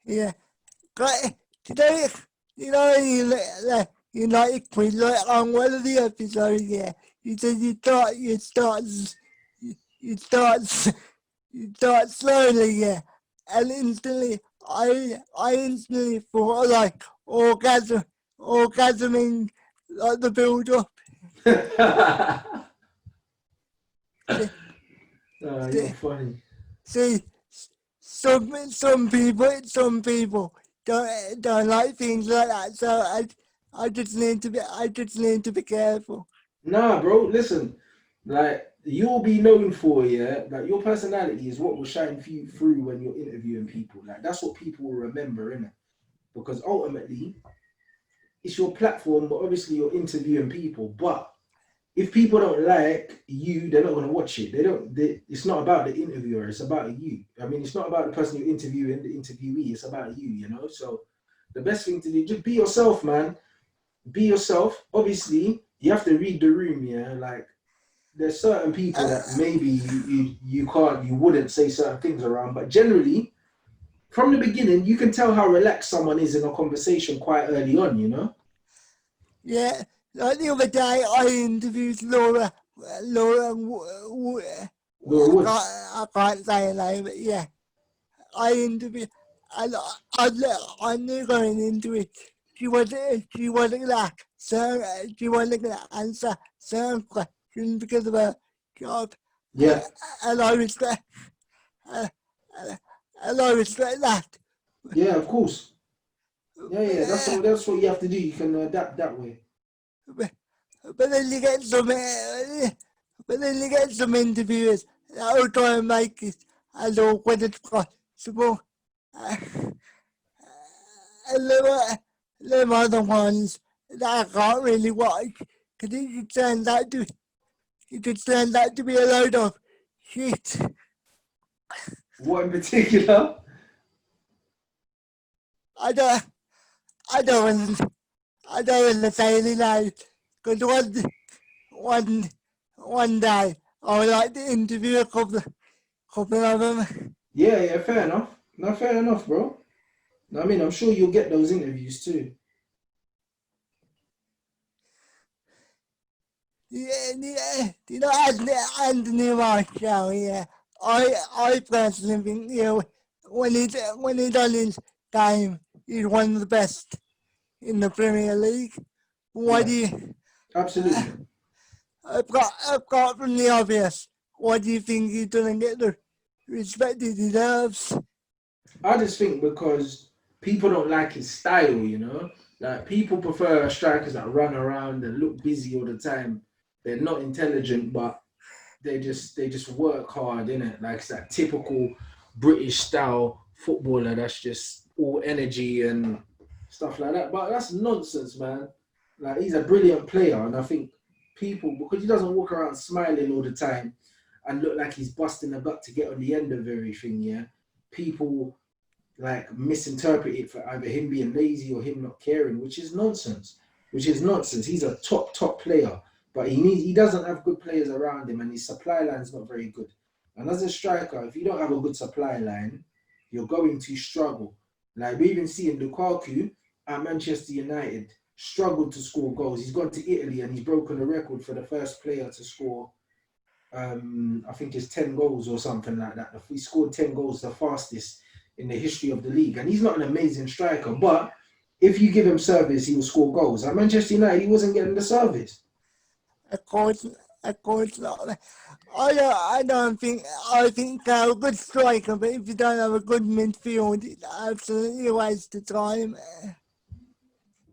Yeah, but today, you like quiz like on one of the episodes. Yeah, you said you start you start slowly. Yeah, and instantly, I instantly thought like orgasming like the build up. See, You're see, funny. see, some people don't like things like that. So I just need to be careful. Nah, bro, listen, like you'll be known for, yeah, like your personality is what will shine through when you're interviewing people. Like that's what people will remember, innit? Because ultimately it's your platform, but obviously you're interviewing people. But if people don't like you, they're not gonna watch it. It's not about the interviewer, it's about you. I mean, it's not about the person you're interviewing, the interviewee, it's about you, you know? So the best thing to do, just be yourself, man. Be yourself. Obviously, you have to read the room, yeah. Like there's certain people Uh, that maybe you wouldn't say certain things around, but generally from the beginning you can tell how relaxed someone is in a conversation quite early on, you know. yeah, like the other day I interviewed Laura. Laura, Laura Woods. I can't say her name, but yeah, I interviewed. And I knew going into it, she wasn't gonna she wasn't gonna answer certain questions because of her job, and, Yeah, and I respect, and, and I respect that. yeah, of course. Yeah, But, yeah, that's what you have to do. You can adapt that way. but, but then you get some, but then you get some interviewers. I'll try and make it as awkward as possible. Uh, and there are the ones that I can't really watch because it just turns out to be a load of shit. What in particular? I don't, I don't, I don't want to say any names because one, one day I would like to interview a couple of them. Yeah, fair enough. No, fair enough, bro. I mean, I'm sure you'll get those interviews too. Yeah, you know, Anthony Marshall, yeah. I personally think, when he's on his game, he's one of the best in the Premier League. What Yeah, do you, uh, absolutely. apart from the obvious, what do you think he doesn't get the respect he deserves? I just think because people don't like his style, you know? Like people prefer strikers that run around and look busy all the time. They're not intelligent, but they just work hard, innit? Like it's that typical British style footballer that's just all energy and stuff like that. But that's nonsense, man. Like he's a brilliant player, and I think people, because he doesn't walk around smiling all the time and look like he's busting a gut to get on the end of everything, yeah. People like misinterpret it for either him being lazy or him not caring, which is nonsense. Which is nonsense. He's a top player, but he doesn't have good players around him, and his supply line's not very good. And as a striker, if you don't have a good supply line, you're going to struggle. Like we even see in Lukaku at Manchester United struggled to score goals. He's gone to Italy and he's broken the record for the first player to score I think it's 10 goals or something like that. He scored 10 goals, the fastest in the history of the league. And he's not an amazing striker, but if you give him service, he will score goals. At Manchester United, he wasn't getting the service. Of course, not. I think they're a good striker, but if you don't have a good midfield, it's absolutely a waste of time.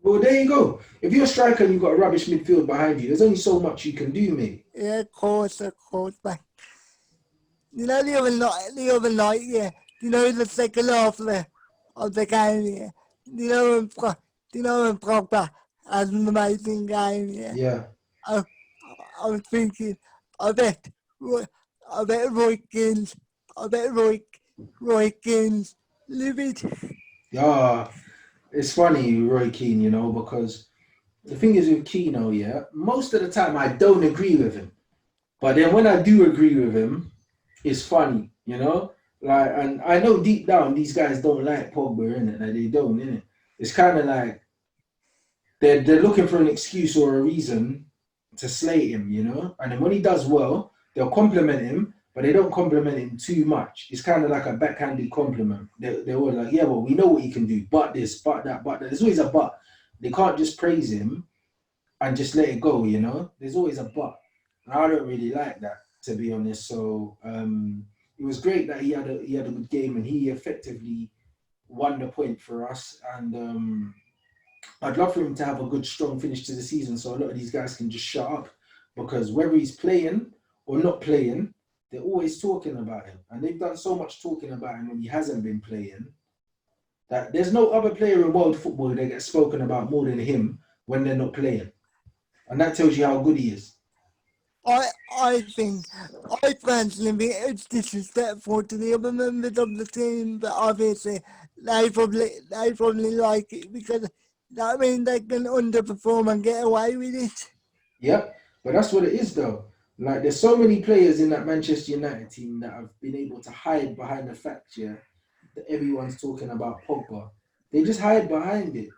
Well, there you go. If you're a striker and you've got a rubbish midfield behind you, there's only so much you can do, mate. Yeah, of course, but you know the other night, yeah. You know the second half of the game, yeah. You know you know when Pogba had an amazing game, yeah. Yeah. I, I was thinking, I bet, I bet Roy Kins, I bet Roy Kins livid. Yeah. It's funny, Roy Keane, because the thing is with Keane, yeah, most of the time I don't agree with him. But then when I do agree with him, it's funny. Like, and I know deep down these guys don't like Pogba, innit? Like they don't, innit? It's kind of like they're looking for an excuse or a reason to slay him. And then when he does well, they'll compliment him, but they don't compliment him too much. It's kind of like a backhanded compliment. They're all like, yeah, well, we know what he can do, but this, but that, but that. There's always a but. They can't just praise him and just let it go. There's always a but. And I don't really like that, to be honest. So it was great that he had a good game and he effectively won the point for us. And I'd love for him to have a good, strong finish to the season so a lot of these guys can just shut up. Because whether he's playing or not playing, they're always talking about him. And they've done so much talking about him when he hasn't been playing that there's no other player in world football that gets spoken about more than him when they're not playing. And that tells you how good he is. I think, I personally think it's disrespectful to the other members of the team, but obviously they probably like it because that means they can underperform and get away with it. Yep. But that's what it is, though. Like, there's so many players in that Manchester United team that have been able to hide behind the fact, yeah, that everyone's talking about Pogba. They just hide behind it.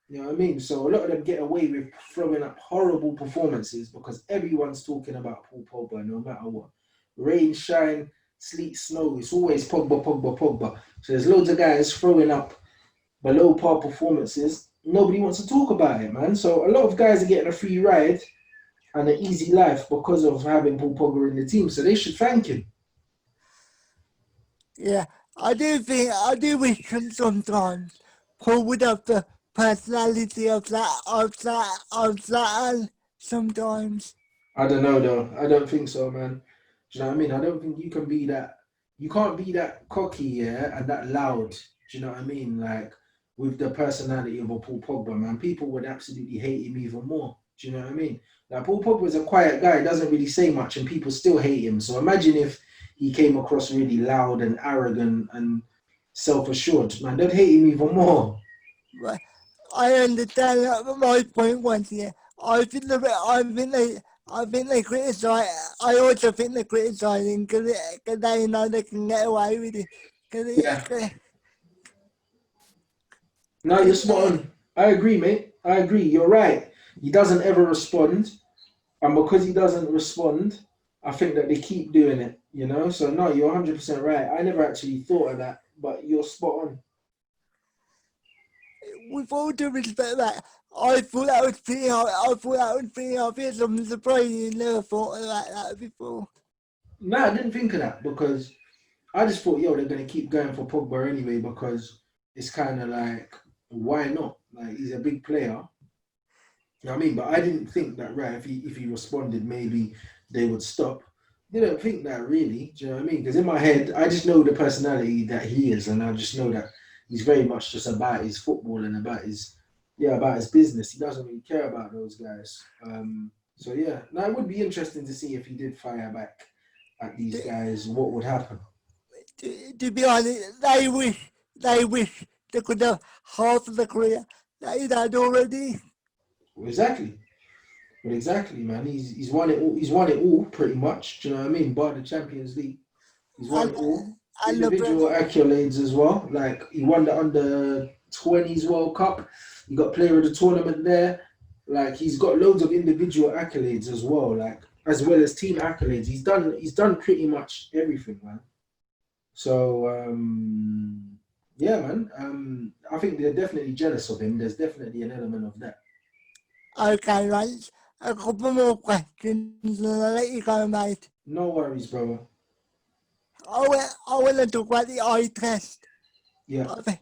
You know what I mean? So a lot of them get away with throwing up horrible performances because everyone's talking about Paul Pogba no matter what. Rain, shine, sleet, snow, it's always Pogba, Pogba, Pogba. So there's loads of guys throwing up below par performances. Nobody wants to talk about it, man. So a lot of guys are getting a free ride and an easy life because of having Paul Pogba in the team. So they should thank him. Yeah, I do wish sometimes Paul would have the personality of that sometimes. I don't know though. I don't think so, man. Do you know what I mean? I don't think you can be that. You can't be that cocky, yeah, and that loud. Do you know what I mean? Like with the personality of a Paul Pogba, man, people would absolutely hate him even more. Do you know what I mean? Like Paul Pogba is a quiet guy, doesn't really say much, and people still hate him. So imagine if he came across really loud and arrogant and self-assured, man, they'd hate him even more. But I understand that, but my point was, yeah, I think they criticize. I also think they're criticizing because they know they can get away with it. Yeah. Because No, you're spot on. I agree, mate. I agree. You're right. He doesn't ever respond. And because he doesn't respond, I think that they keep doing it, you know? So, no, you're 100% right. I never actually thought of that, but you're spot on. with all due respect, that I thought that was pretty hard. I thought that was pretty obvious. I'm surprised you never thought of that before. No, I didn't think of that because I just thought, yo, they're going to keep going for Pogba anyway because it's kind of like, why not? Like, he's a big player. You know what I mean? But I didn't think that, right, if he responded, maybe they would stop. Didn't think that really. Do you know what I mean? Because in my head, I just know the personality that he is, and I just know that he's very much just about his football and about his business. He doesn't really care about those guys. So yeah, now it would be interesting to see if he did fire back at these guys, what would happen. To be honest, they wish they could have half of the career that he had already. Exactly. But exactly, man, he's won it all. He's won it all pretty much. Do you know what I mean? Bar the Champions League. He's won And it all. and the Individual accolades as well. Like he won the under 20s World Cup. He got player of the tournament there. Like he's got loads of individual accolades as well. Like as well as team accolades. He's done pretty much everything, man. So yeah, man. I think they're definitely jealous of him. There's definitely an element of that. okay, right. A couple more questions and I'll let you go, mate. No worries, brother. I want to talk about the eye test. Yeah. I think,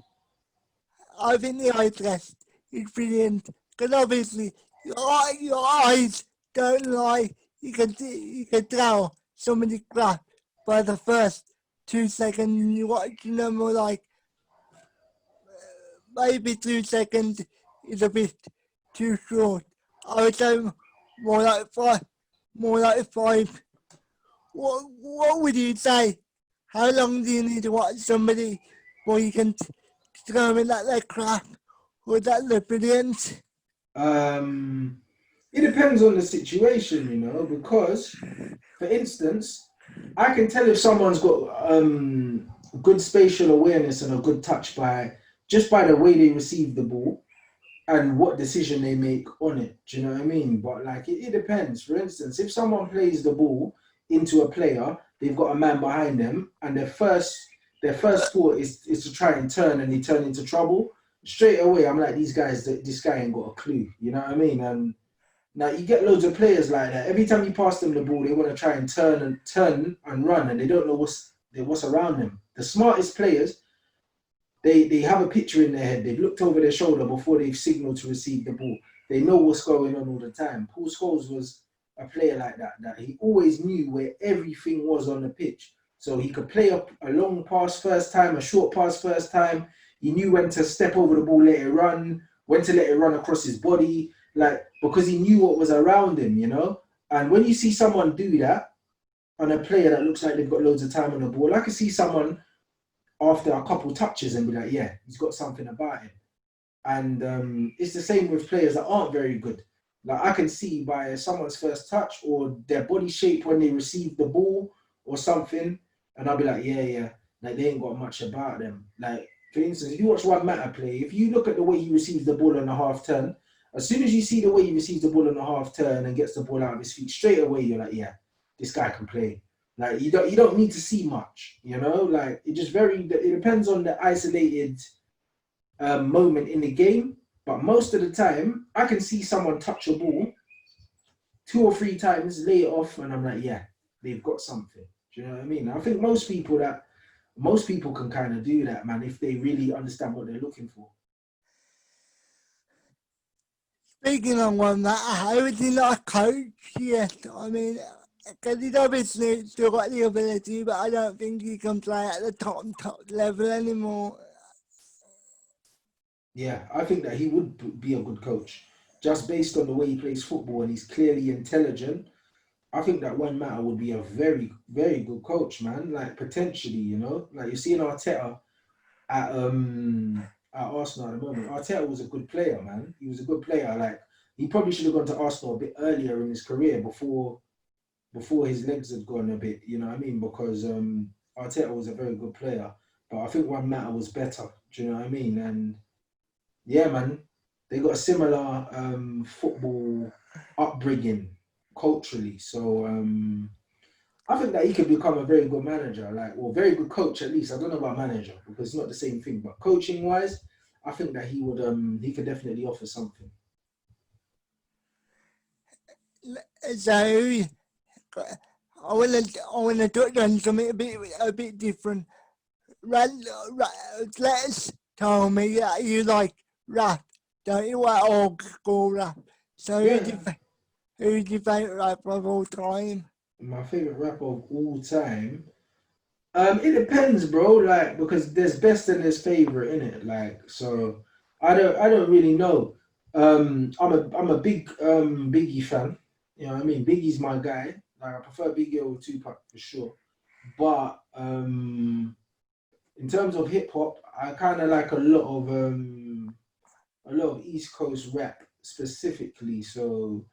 I think the eye test is brilliant because obviously your eyes don't lie. You can tell somebody crap by the first 2 seconds you watching them, or like maybe 2 seconds is a bit too short. I would say more like five, more like five. What would you say? How long do you need to watch somebody before you can determine that they're crap or that they're brilliant? Um, it depends on the situation, because, for instance, I can tell if someone's got good spatial awareness and a good touch by the way they receive the ball and what decision they make on it. Do you know what I mean? But like it depends. For instance, if someone plays the ball into a player, they've got a man behind them, and their first thought is to try and turn, and they turn into trouble. Straight away, I'm like, this guy ain't got a clue. You know what I mean? And now you get loads of players like that. Every time you pass them the ball, they want to try and turn and run, and they don't know what's around them. The smartest players, they have a picture in their head. They've looked over their shoulder before they've signaled to receive the ball. They know what's going on all the time. Paul Scholes was a player like that. That he always knew where everything was on the pitch. So he could play up a long pass first time, a short pass first time. He knew when to step over the ball, let it run, when to let it run across his body, like because he knew what was around him. And when you see someone do that on a player that looks like they've got loads of time on the ball, I can see someone after a couple touches and be like, yeah, he's got something about him. And it's the same with players that aren't very good. Like I can see by someone's first touch or their body shape when they receive the ball or something, and I'll be like, yeah, like they ain't got much about them. Like for instance, if you watch One Matter play, if you look at the way he receives the ball on a half turn, as soon as you see the way he receives the ball on a half turn and gets the ball out of his feet, straight away you're like, yeah, this guy can play. Like you don't need to see much. Like it depends on the isolated moment in the game. But most of the time, I can see someone touch a ball 2 or 3 times, lay it off, and I'm like, yeah, they've got something. Do you know what I mean? I think most people can kind of do that, man, if they really understand what they're looking for. Speaking of One Matter, how is he not a coach yet? I mean, Because he's obviously still got the ability, but I don't think he can play at the top level anymore. Yeah, I think that he would be a good coach, just based on the way he plays football and he's clearly intelligent. I think that Juan Mata would be a very, very good coach, man. Like potentially, like you're seeing Arteta at Arsenal at the moment. Arteta was a good player, man. He was a good player. Like he probably should have gone to Arsenal a bit earlier in his career before his legs had gone a bit. You know what I mean? Because Arteta was a very good player, but I think Juan Mata was better. Do you know what I mean? And yeah, man, they got a similar football upbringing culturally. So I think that he could become a very good manager, or very good coach at least. I don't know about manager because it's not the same thing, but coaching wise, I think that he could definitely offer something. So I wanna touch on something a bit different. Let's tell me that you like rap, don't you? Like old school rap. So Yeah, who's your favourite rapper of all time? my favorite rapper of all time. It depends, bro. Like because there's best and there's favorite in it. Like so, I don't really know. I'm a big Biggie fan. You know what I mean? Biggie's my guy. Like I prefer Biggie over Tupac for sure. But in terms of hip hop, I kind of like a lot of East Coast rap specifically. So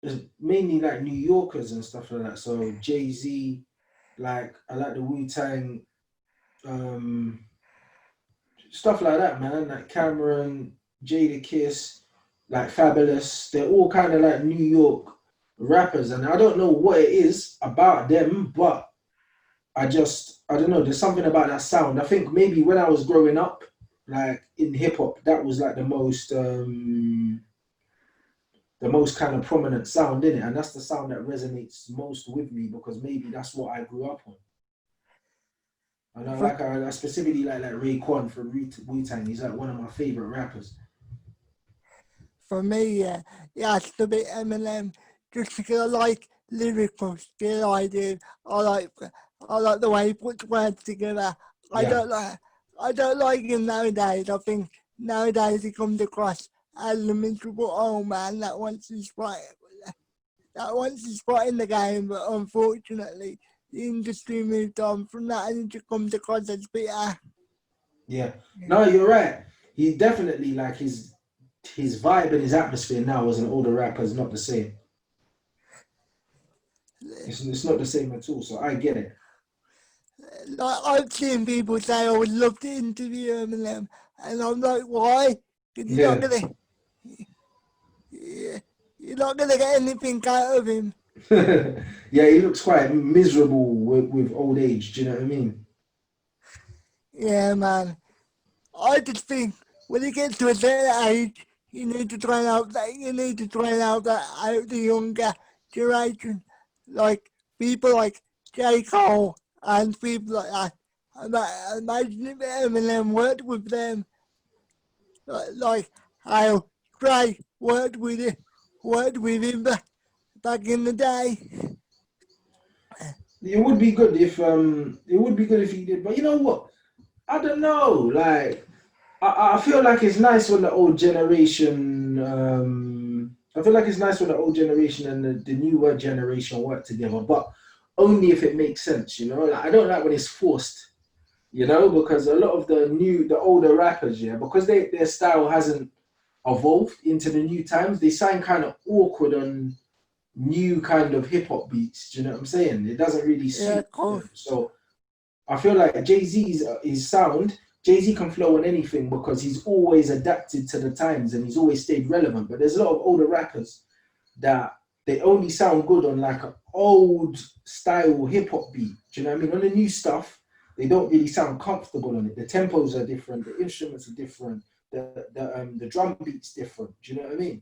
it's mainly like New Yorkers and stuff like that. So Jay-Z, like I like the Wu-Tang, um, stuff like that, man. Like Cameron, Jada Kiss, like Fabulous. They're all kind of like New York rappers, and I don't know what it is about them, but I don't know. There's something about that sound. I think maybe when I was growing up, like in hip hop, that was like the most kind of prominent sound in it, and that's the sound that resonates most with me because maybe that's what I grew up on. And For, I specifically like Raekwon from Wu Tang. He's like one of my favorite rappers. for me, yeah, it has to be Eminem. Just because I like lyrical skill, I do. I like, I like the way he puts words together. I Yeah, don't like, I don't like him nowadays. I think nowadays he comes across as a miserable old man that wants his spot in the game, but unfortunately, the industry moved on from that and it just comes across as bitter. yeah. No, you're right. He definitely like his vibe and his atmosphere now as an older rapper is not the same. It's not the same at all. So I get it. Like I've seen people say I would love to interview Eminem, and I'm like, why? Because Yeah. you're not gonna get anything out of him. Yeah, he looks quite miserable with old age. Do you know what I mean? Yeah, man. I just think when you get to a certain age, you need to try and help that out the younger generation, like people like J Cole and people like that. Imagine if Eminem worked with them, like how Dre worked with him back in the day. It would be good if he did. But you know what? I don't know. Like I feel like it's nice when the old generation. I feel like it's nice when the old generation and the newer generation work together, but only if it makes sense. Like, I don't like when it's forced. Because a lot of the older rappers, yeah, because their style hasn't evolved into the new times, they sound kind of awkward on new kind of hip hop beats. Do you know what I'm saying? It doesn't really Yeah, suit cool. them. So I feel like Jay-Z's his sound. Jay-Z can flow on anything because he's always adapted to the times and he's always stayed relevant. But there's a lot of older rappers that they only sound good on like an old style hip hop beat. Do you know what I mean? On the new stuff, they don't really sound comfortable on it. The tempos are different, the instruments are different, the drum beat's different. Do you know what I mean?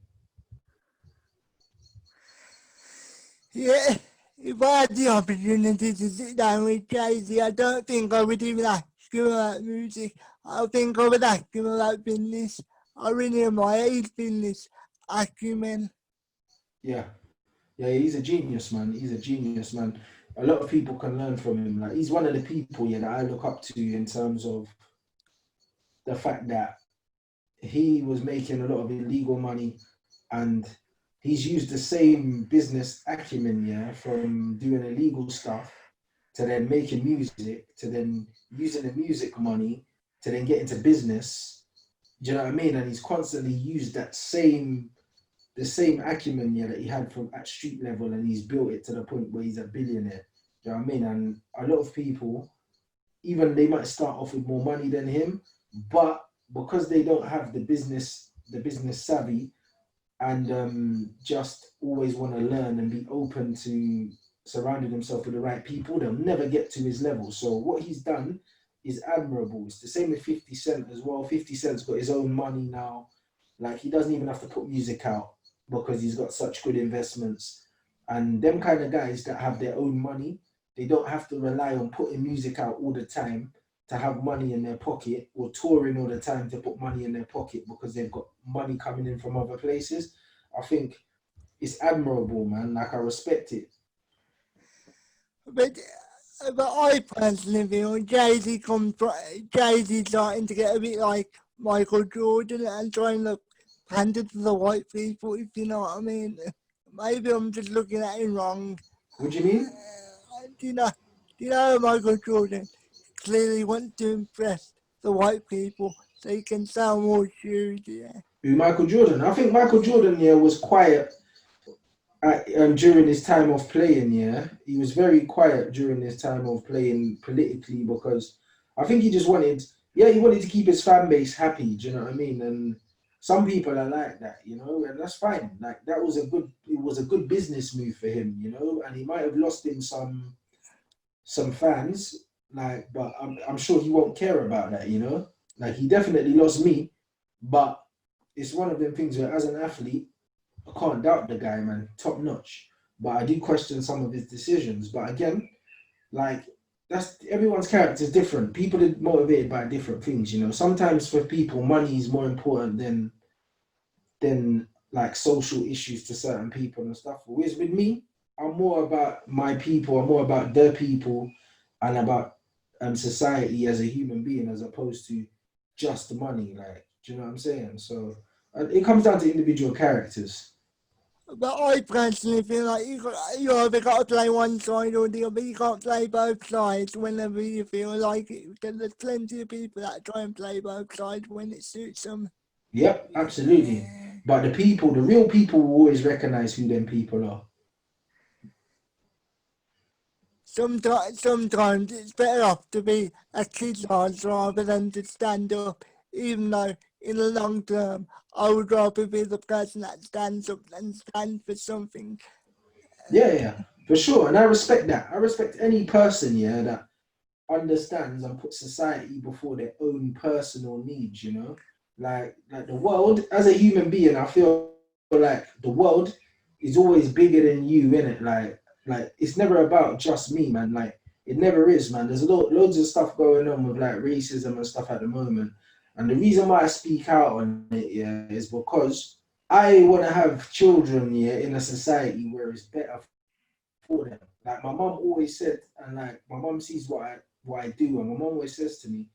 Yeah, if I had the opportunity to sit down with Jay-Z, I don't think I would even ask him about music. I think I would ask him about business. I really admire his business acumen. Yeah. Yeah, he's a genius, man. He's a genius, man. A lot of people can learn from him. Like he's one of the people, yeah, that I look up to in terms of the fact that he was making a lot of illegal money and he's used the same business acumen, yeah, from doing illegal stuff to then making music to then using the music money to then get into business. Do you know what I mean? And he's constantly used that same the same acumen, yeah, that he had from at street level, and he's built it to the point where he's a billionaire. Do you know what I mean? And a lot of people, even they might start off with more money than him, but because they don't have the business savvy, and just always want to learn and be open to surrounding himself with the right people, they'll never get to his level. So what he's done is admirable. It's the same with 50 Cent as well. 50 Cent's got his own money now. Like he doesn't even have to put music out because he's got such good investments. And them kind of guys that have their own money, they don't have to rely on putting music out all the time to have money in their pocket or touring all the time to put money in their pocket because they've got money coming in from other places. I think it's admirable, man. Like I respect it. But I personally feel Jay-Z Jay-Z starting to get a bit like Michael Jordan and trying to pander to the white people, if you know what I mean. Maybe I'm just looking at him wrong. What do you mean? Do you know, Michael Jordan clearly wants to impress the white people so he can sell more shoes, yeah. Who, Michael Jordan? I think Michael Yeah. Jordan, yeah, was quiet during his time of playing. Yeah, he was very quiet during his time of playing politically because I think he just wanted, yeah, he wanted to keep his fan base happy. Do you know what I mean? And some people are like that, you know, and that's fine. Like that was it was a good business move for him, you know, and he might have lost him some fans, like, but I'm sure he won't care about that, you know. Like he definitely lost me, but it's one of them things where as an athlete I can't doubt the guy, man, top notch. But I do question some of his decisions. But again, like that's everyone's character is different. People are motivated by different things, you know. Sometimes for people, money is more important than like social issues to certain people and stuff. Whereas with me, I'm more about my people. I'm more about their people, and about society as a human being, as opposed to just money. Like, do you know what I'm saying? So it comes down to individual characters. But I personally feel like you either got to play one side or the other. You can't play both sides whenever you feel like it. Because there's plenty of people that try and play both sides when it suits them. Yep, absolutely. Yeah. But the people, the real people, will always recognize who them people are. Sometimes it's better off to be a kid rather than to stand up, even though in the long term, I would rather be the person that stands up and stand for something. Yeah, yeah, for sure. And I respect that. I respect any person, yeah, that understands and puts society before their own personal needs, you know? Like the world, as a human being, I feel like the world is always bigger than you, innit? Like it's never about just me, man. Like it never is, man. There's loads of stuff going on with like racism and stuff at the moment. And the reason why I speak out on it, yeah, is because I want to have children, yeah, in a society where it's better for them. Like my mom always said, and like my mom sees what I do, and my mom always says to me,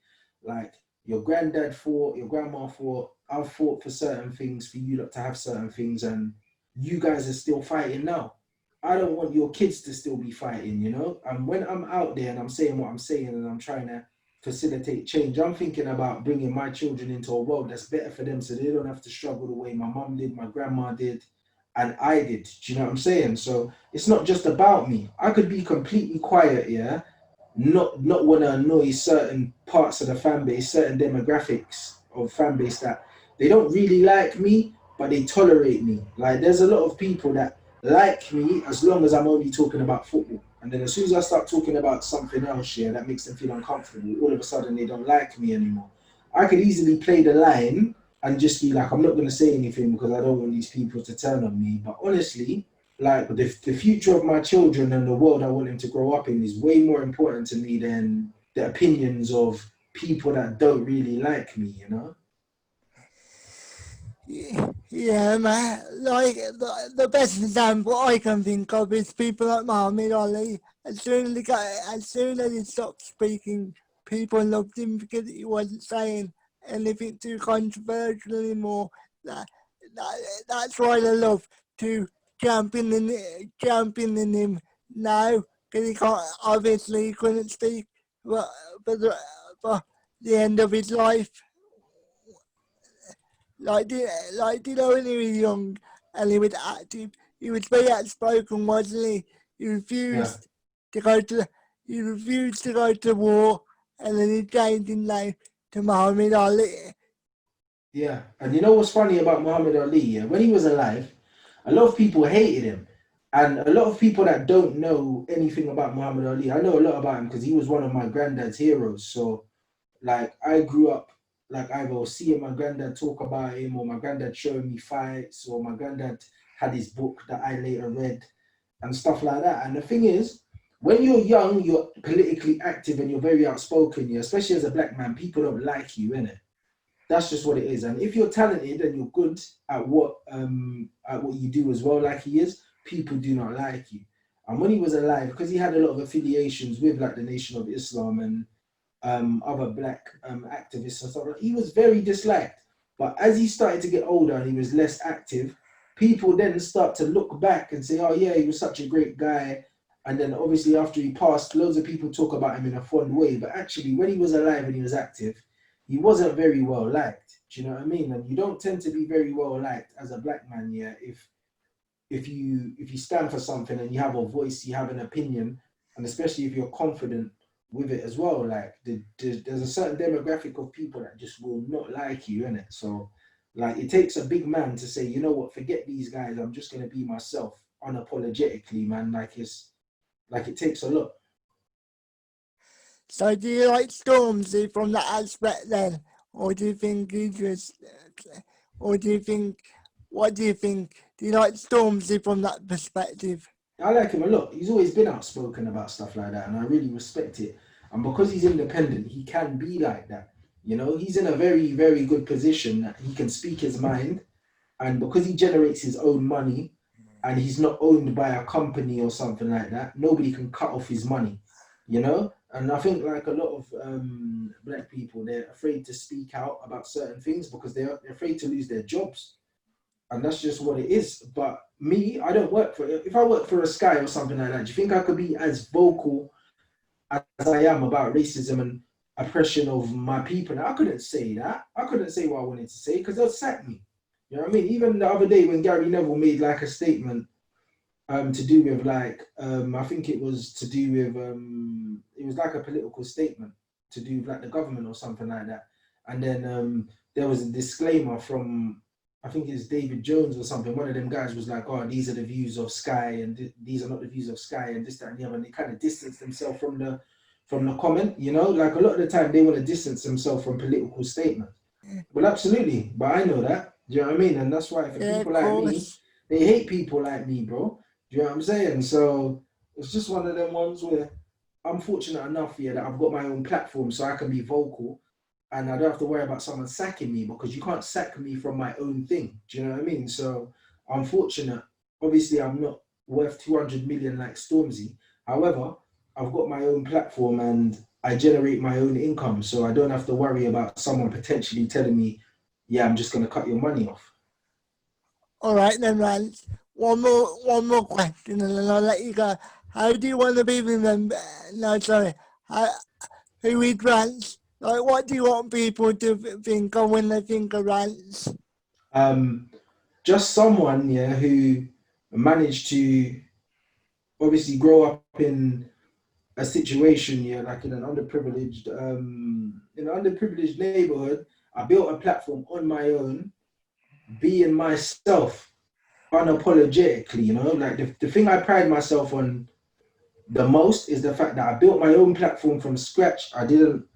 like your granddad fought, your grandma fought, I've fought for certain things for you lot to have certain things, and you guys are still fighting now. I don't want your kids to still be fighting, you know? And when I'm out there and I'm saying what I'm saying and I'm trying to facilitate change, I'm thinking about bringing my children into a world that's better for them so they don't have to struggle the way my mom did, my grandma did, and I did. Do you know what I'm saying? So it's not just about me. I could be completely quiet, yeah, not want to annoy certain parts of the fan base, certain demographics of fan base that they don't really like me, but they tolerate me. Like there's a lot of people that like me as long as I'm only talking about football. And then as soon as I start talking about something else, yeah, that makes them feel uncomfortable, all of a sudden they don't like me anymore. I could easily play the line and just be like, I'm not going to say anything because I don't want these people to turn on me. But honestly, like the future of my children and the world I want them to grow up in is way more important to me than the opinions of people that don't really like me, you know? Yeah, man. Like the best example I can think of is people like Muhammad Ali. As soon as he stopped speaking, people loved him because he wasn't saying anything too controversial anymore. That, that that's why I love to champion in him now because he can't obviously he couldn't speak, but for the end of his life. When he was young and he was active, he was very outspoken, wasn't he? He Yeah. refused to go to he refused to go to war, and then he changed his name to Muhammad Ali. Yeah, and you know what's funny about Muhammad Ali? Yeah, when he was alive, a lot of people hated him, and a lot of people that don't know anything about Muhammad Ali, I know a lot about him because he was one of my granddad's heroes. So, like, I grew up like either seeing my granddad talk about him, or my granddad showing me fights, or my granddad had his book that I later read, and stuff like that. And the thing is, when you're young, you're politically active and you're very outspoken. Yeah, especially as a black man, people don't like you, innit? That's just what it is. And if you're talented and you're good at what you do as well, like he is, people do not like you. And when he was alive, because he had a lot of affiliations with like the Nation of Islam and other black activists and stuff, he was very disliked. But as he started to get older and he was less active, people then start to look back and say, "Oh yeah, he was such a great guy." And then obviously after he passed, loads of people talk about him in a fond way. But actually, when he was alive and he was active, he wasn't very well liked. Do you know what I mean? And you don't tend to be very well liked as a black man, yeah, if you stand for something and you have a voice, you have an opinion, and especially if you're confident with it as well. Like there's a certain demographic of people that just will not like you, innit? So like it takes a big man to say, you know what, forget these guys, I'm just gonna be myself unapologetically, man. Like it takes a lot. So do you like Stormzy from that aspect then, or do you think he just, or do you think, what do you think? Do you like Stormzy from that perspective? I like him a lot. He's always been outspoken about stuff like that, and I really respect it. And because he's independent, he can be like that. You know, he's in a very, very good position that he can speak his mind, and because he generates his own money, and he's not owned by a company or something like that, nobody can cut off his money. You know, and I think like a lot of black people, they're afraid to speak out about certain things because they're afraid to lose their jobs, and that's just what it is. But me, I don't work for. If I work for a Sky or something like that, do you think I could be as vocal as I am about racism and oppression of my people? Now, I couldn't say that. I couldn't say what I wanted to say because they'll sack me. You know what I mean? Even the other day when Gary Neville made like a statement to do with like I think it was to do with it was like a political statement to do with like the government or something like that. And then there was a disclaimer from, I think it's David Jones or something. One of them guys was like, "Oh, these are the views of Sky, and these are not the views of Sky, and this, that, and the other." And they kind of distanced themselves from the comment. You know, like a lot of the time they want to distance themselves from political statements. Well, absolutely, but I know that. Do you know what I mean? And that's why for Yeah, of people like me, course. they hate people like me, bro. Do you know what I'm saying? So it's just one of them ones where I'm fortunate enough here that I've got my own platform so I can be vocal and I don't have to worry about someone sacking me because you can't sack me from my own thing. Do you know what I mean? So I'm fortunate. Obviously, I'm not worth 200 million like Stormzy. However, I've got my own platform and I generate my own income. So I don't have to worry about someone potentially telling me, yeah, I'm just going to cut your money off. All right then, Rants. One more question, and then I'll let you go. How do you want to be remembered? No, sorry. How, who is Rants? Like, what do you want people to think of when they think of Rants? Um, just someone, yeah, who managed to obviously grow up in a situation, yeah, like in an underprivileged neighborhood. I built a platform on my own, being myself unapologetically, you know, like the thing I pride myself on the most is the fact that I built my own platform from scratch. I didn't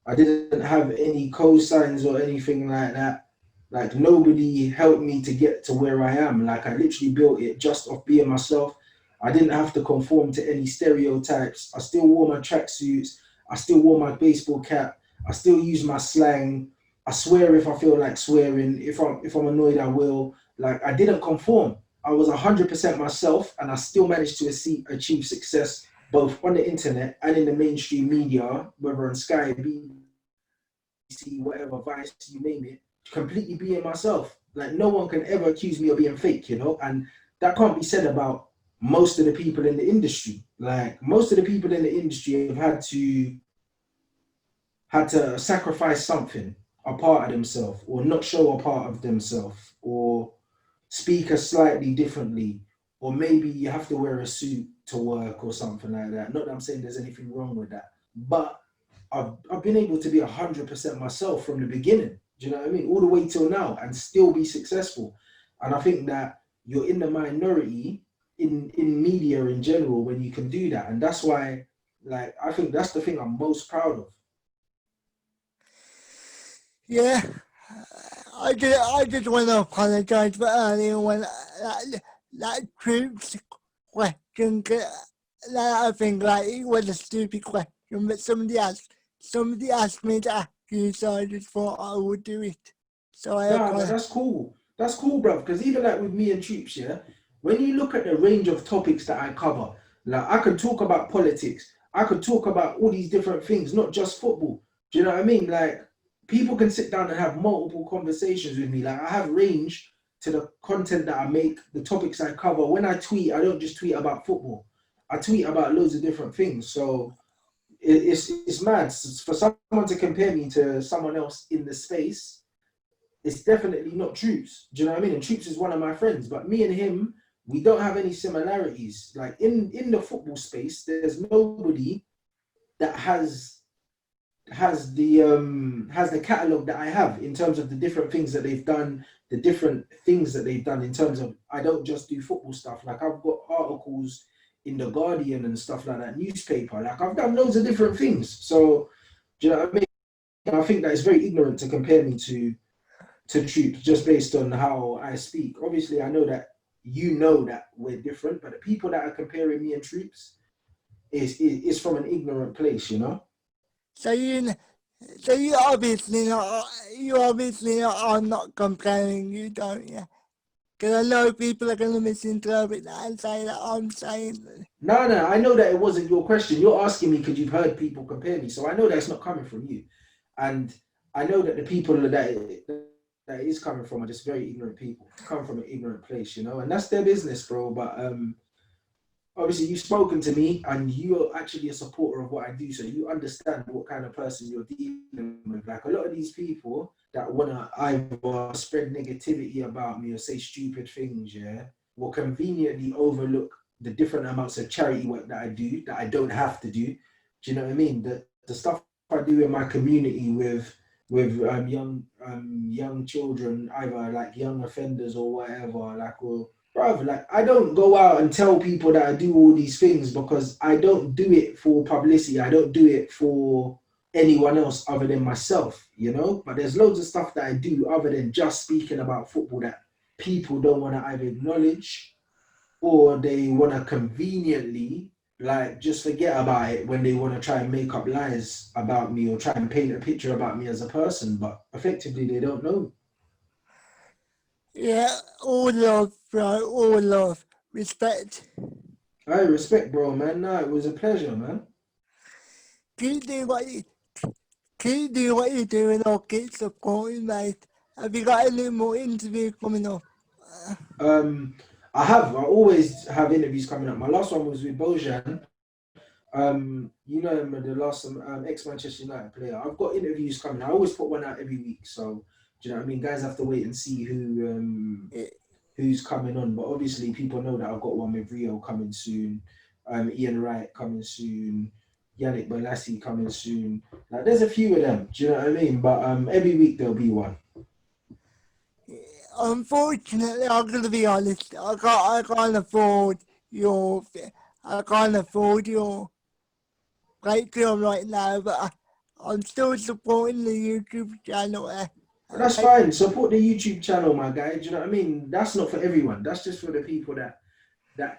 have any cosigns or anything like that. Like nobody helped me to get to where I am. Like I literally built it just off being myself. I didn't have to conform to any stereotypes. I still wore my tracksuits. I still wore my baseball cap. I still used my slang. I swear if I feel like swearing. If I'm annoyed, I will. Like I didn't conform. I was 100% myself, and I still managed to achieve success both on the internet and in the mainstream media, whether on Sky, BBC, whatever, Vice, you name it. Completely being myself. Like no one can ever accuse me of being fake, and that can't be said about most of the people in the industry. Like most of the people in the industry have had to sacrifice something, a part of themselves, or not show a part of themselves, or speak a slightly differently, or maybe you have to wear a suit to work or something like that. Not that I'm saying there's anything wrong with that, but I've been able to be 100% myself from the beginning. Do you know what I mean? All the way till now, and still be successful. And I think that you're in the minority in media in general when you can do that, and that's why, like, I think that's the thing I'm most proud of. Yeah, I just want to apologize for earlier when that troops question, that I think like it was a stupid question, but somebody asked me to ask you, so I just thought I would do it. So I Nah, but apologize. that's cool. That's cool, bro. Because even like with me and Troops, yeah, when you look at the range of topics that I cover, like I can talk about politics, I could talk about all these different things, not just football. Do you know what I mean? Like people can sit down and have multiple conversations with me. Like I have range to the content that I make, the topics I cover. When I tweet, I don't just tweet about football. I tweet about loads of different things. So it's mad for someone to compare me to someone else in the space. It's definitely not Troops. Do you know what I mean? And Troops is one of my friends, but me and him, we don't have any similarities. Like in the football space, there's nobody that has the catalog that I have in terms of the different things that they've done, the different things that they've done in terms of I don't just do football stuff. Like I've got articles in the Guardian and stuff like that, newspaper. Like I've done loads of different things. So do you know what I mean? I think that it's very ignorant to compare me to Troops just based on how I speak. Obviously, I know that you know that we're different, but the people that are comparing me and Troops is from an ignorant place. So you obviously are not comparing, you don't, yeah? Because I know people are going to misinterpret that and say that I'm saying that. No, no, I know that it wasn't your question. You're asking me because you've heard people compare me, so I know that's not coming from you, and I know that the people that it is coming from are just very ignorant people, come from an ignorant place, and that's their business, bro. But obviously you've spoken to me and you're actually a supporter of what I do, so you understand what kind of person you're dealing with. Like a lot of these people that want to either spread negativity about me or say stupid things, yeah, will conveniently overlook the different amounts of charity work that I do that I don't have to do. Do you know what I mean? The stuff I do in my community with young children, either like young offenders or whatever, like, or bruv, like I don't go out and tell people that I do all these things because I don't do it for publicity. I don't do it for anyone else other than myself. But there's loads of stuff that I do other than just speaking about football that people don't want to either acknowledge or they want to conveniently like just forget about it when they want to try and make up lies about me or try and paint a picture about me as a person, but effectively they don't know. Yeah, all love, bro, all love. Respect. I respect, bro, man. No, it was a pleasure, man. Keep doing what you, keep doing what you're doing or keep supporting, mate. Have you got any more interview coming up? Um, I always have interviews coming up. My last one was with Bojan. You know him, the last ex-Manchester United player. I've got interviews coming. I always put one out every week. So do you know what I mean? Guys have to wait and see who's coming on. But obviously, people know that I've got one with Rio coming soon. Ian Wright coming soon. Yannick Balassi coming soon. Like, there's a few of them. Do you know what I mean? But every week there'll be one. Unfortunately, I'm gonna be honest. I can't afford your, I can't afford your Patreon right now, but I'm still supporting the YouTube channel. But that's Like, fine. Support the YouTube channel, my guy. Do you know what I mean? That's not for everyone. That's just for the people that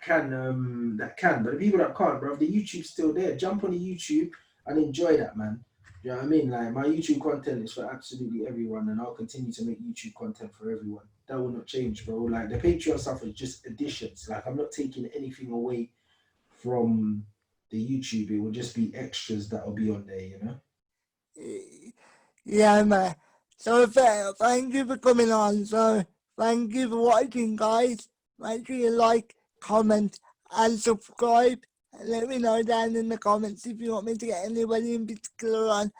can. But the people that can't, bro, the YouTube's still there. Jump on the YouTube and enjoy that, man. You know what I mean? Like my YouTube content is for absolutely everyone, and I'll continue to make YouTube content for everyone. That will not change, bro. Like the Patreon stuff is just additions. Like I'm not taking anything away from the YouTube. It will just be extras that will be on there, you know. Yeah, man. So thank you for coming on. So thank you for watching, guys. Make sure you like, comment, and subscribe. And let me know down in the comments if you want me to get anybody in particular on.